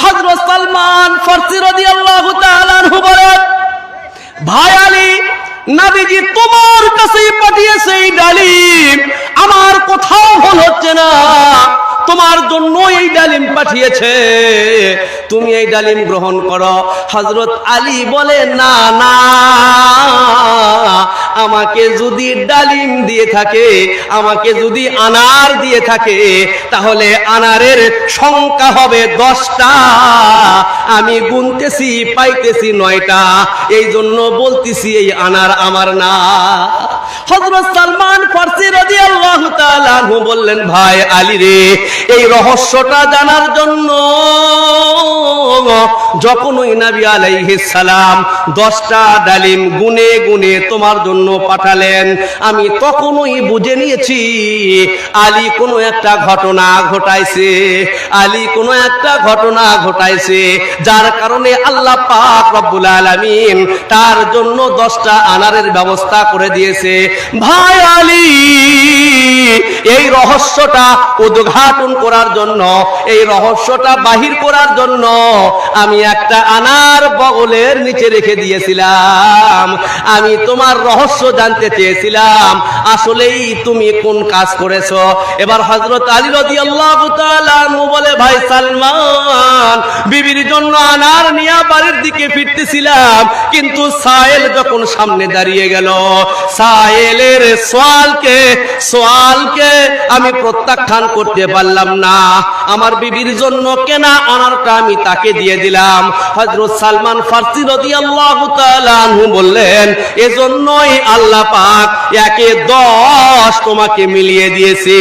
Speaker 1: হযরত সালমান ফারসি রাদিয়াল্লাহু তাআলা আনহু বলেন, ভাই আলী নবীজি তোমার কাছেই পাঠিয়েছে এই ডালিম, আমার কোথাও ভুল হচ্ছে না। তোমার জন্য এই ডালিম পাঠিয়েছে, তুমি এই ডালিম গ্রহণ করো। হযরত আলী বলে, না না, আমাকে যদি ডালিম দিয়ে থাকে, আমাকে যদি আনার দিয়ে থাকে, তাহলে আনারের সংখ্যা হবে 10টা, আমি গুনতেছি পাইতেছি 9টা, এই জন্য বলতেছি এই আনার আমার না। হযরত সালমান ফারসি রাদিয়াল্লাহু তাআলা আনহু বললেন, ভাই আলী রে, এই রহস্যটা জানার জন্য যখন ওই নবী আলাইহিস সালাম 10টা ডালিম গুনে গুনে তোমার জন্য পাঠালেন, আমি তখনই বুঝে নিয়েছি আলী কোনো একটা ঘটনা ঘটাইছে, আলী কোনো একটা ঘটনা ঘটাইছে, যার কারণে আল্লাহ পাক রব্বুল আলামিন তার জন্য 10টা আনারের ব্যবস্থা করে দিয়েছে। ভাই আলী, এই রহস্যটা উদ্ঘাটন করার জন্য, এই রহস্যটা বাহির করার জন্য আমি একটা আনার বগলের নিচে রেখে দিয়েছিলাম। আমি তোমার রহস্য জানতে চেয়েছিলাম, আসলেই তুমি কোন কাজ করেছো। এবার হযরত আলী রাদিয়াল্লাহু তাআলা আনহু বলে, ভাই সালমান, বিবির জন্য আনার নিয়ে বাড়ির দিকে ফিরতেছিলাম, কিন্তু সায়েল যখন সামনে দাঁড়িয়ে গেল, সায়েলের সোয়ালকে আমি প্রত্যাখ্যান করতে পারলাম না। আমার বিবির জন্য কেনা আনারটা আমি তাকে দিয়ে দিলাম। হযরত সালমান ফারসি রাদিয়াল্লাহু তাআলা আনহু বললেন, এজন্যই আল্লাহ পাক 1 এ 10 তোমাকে মিলিয়ে দিয়েছে।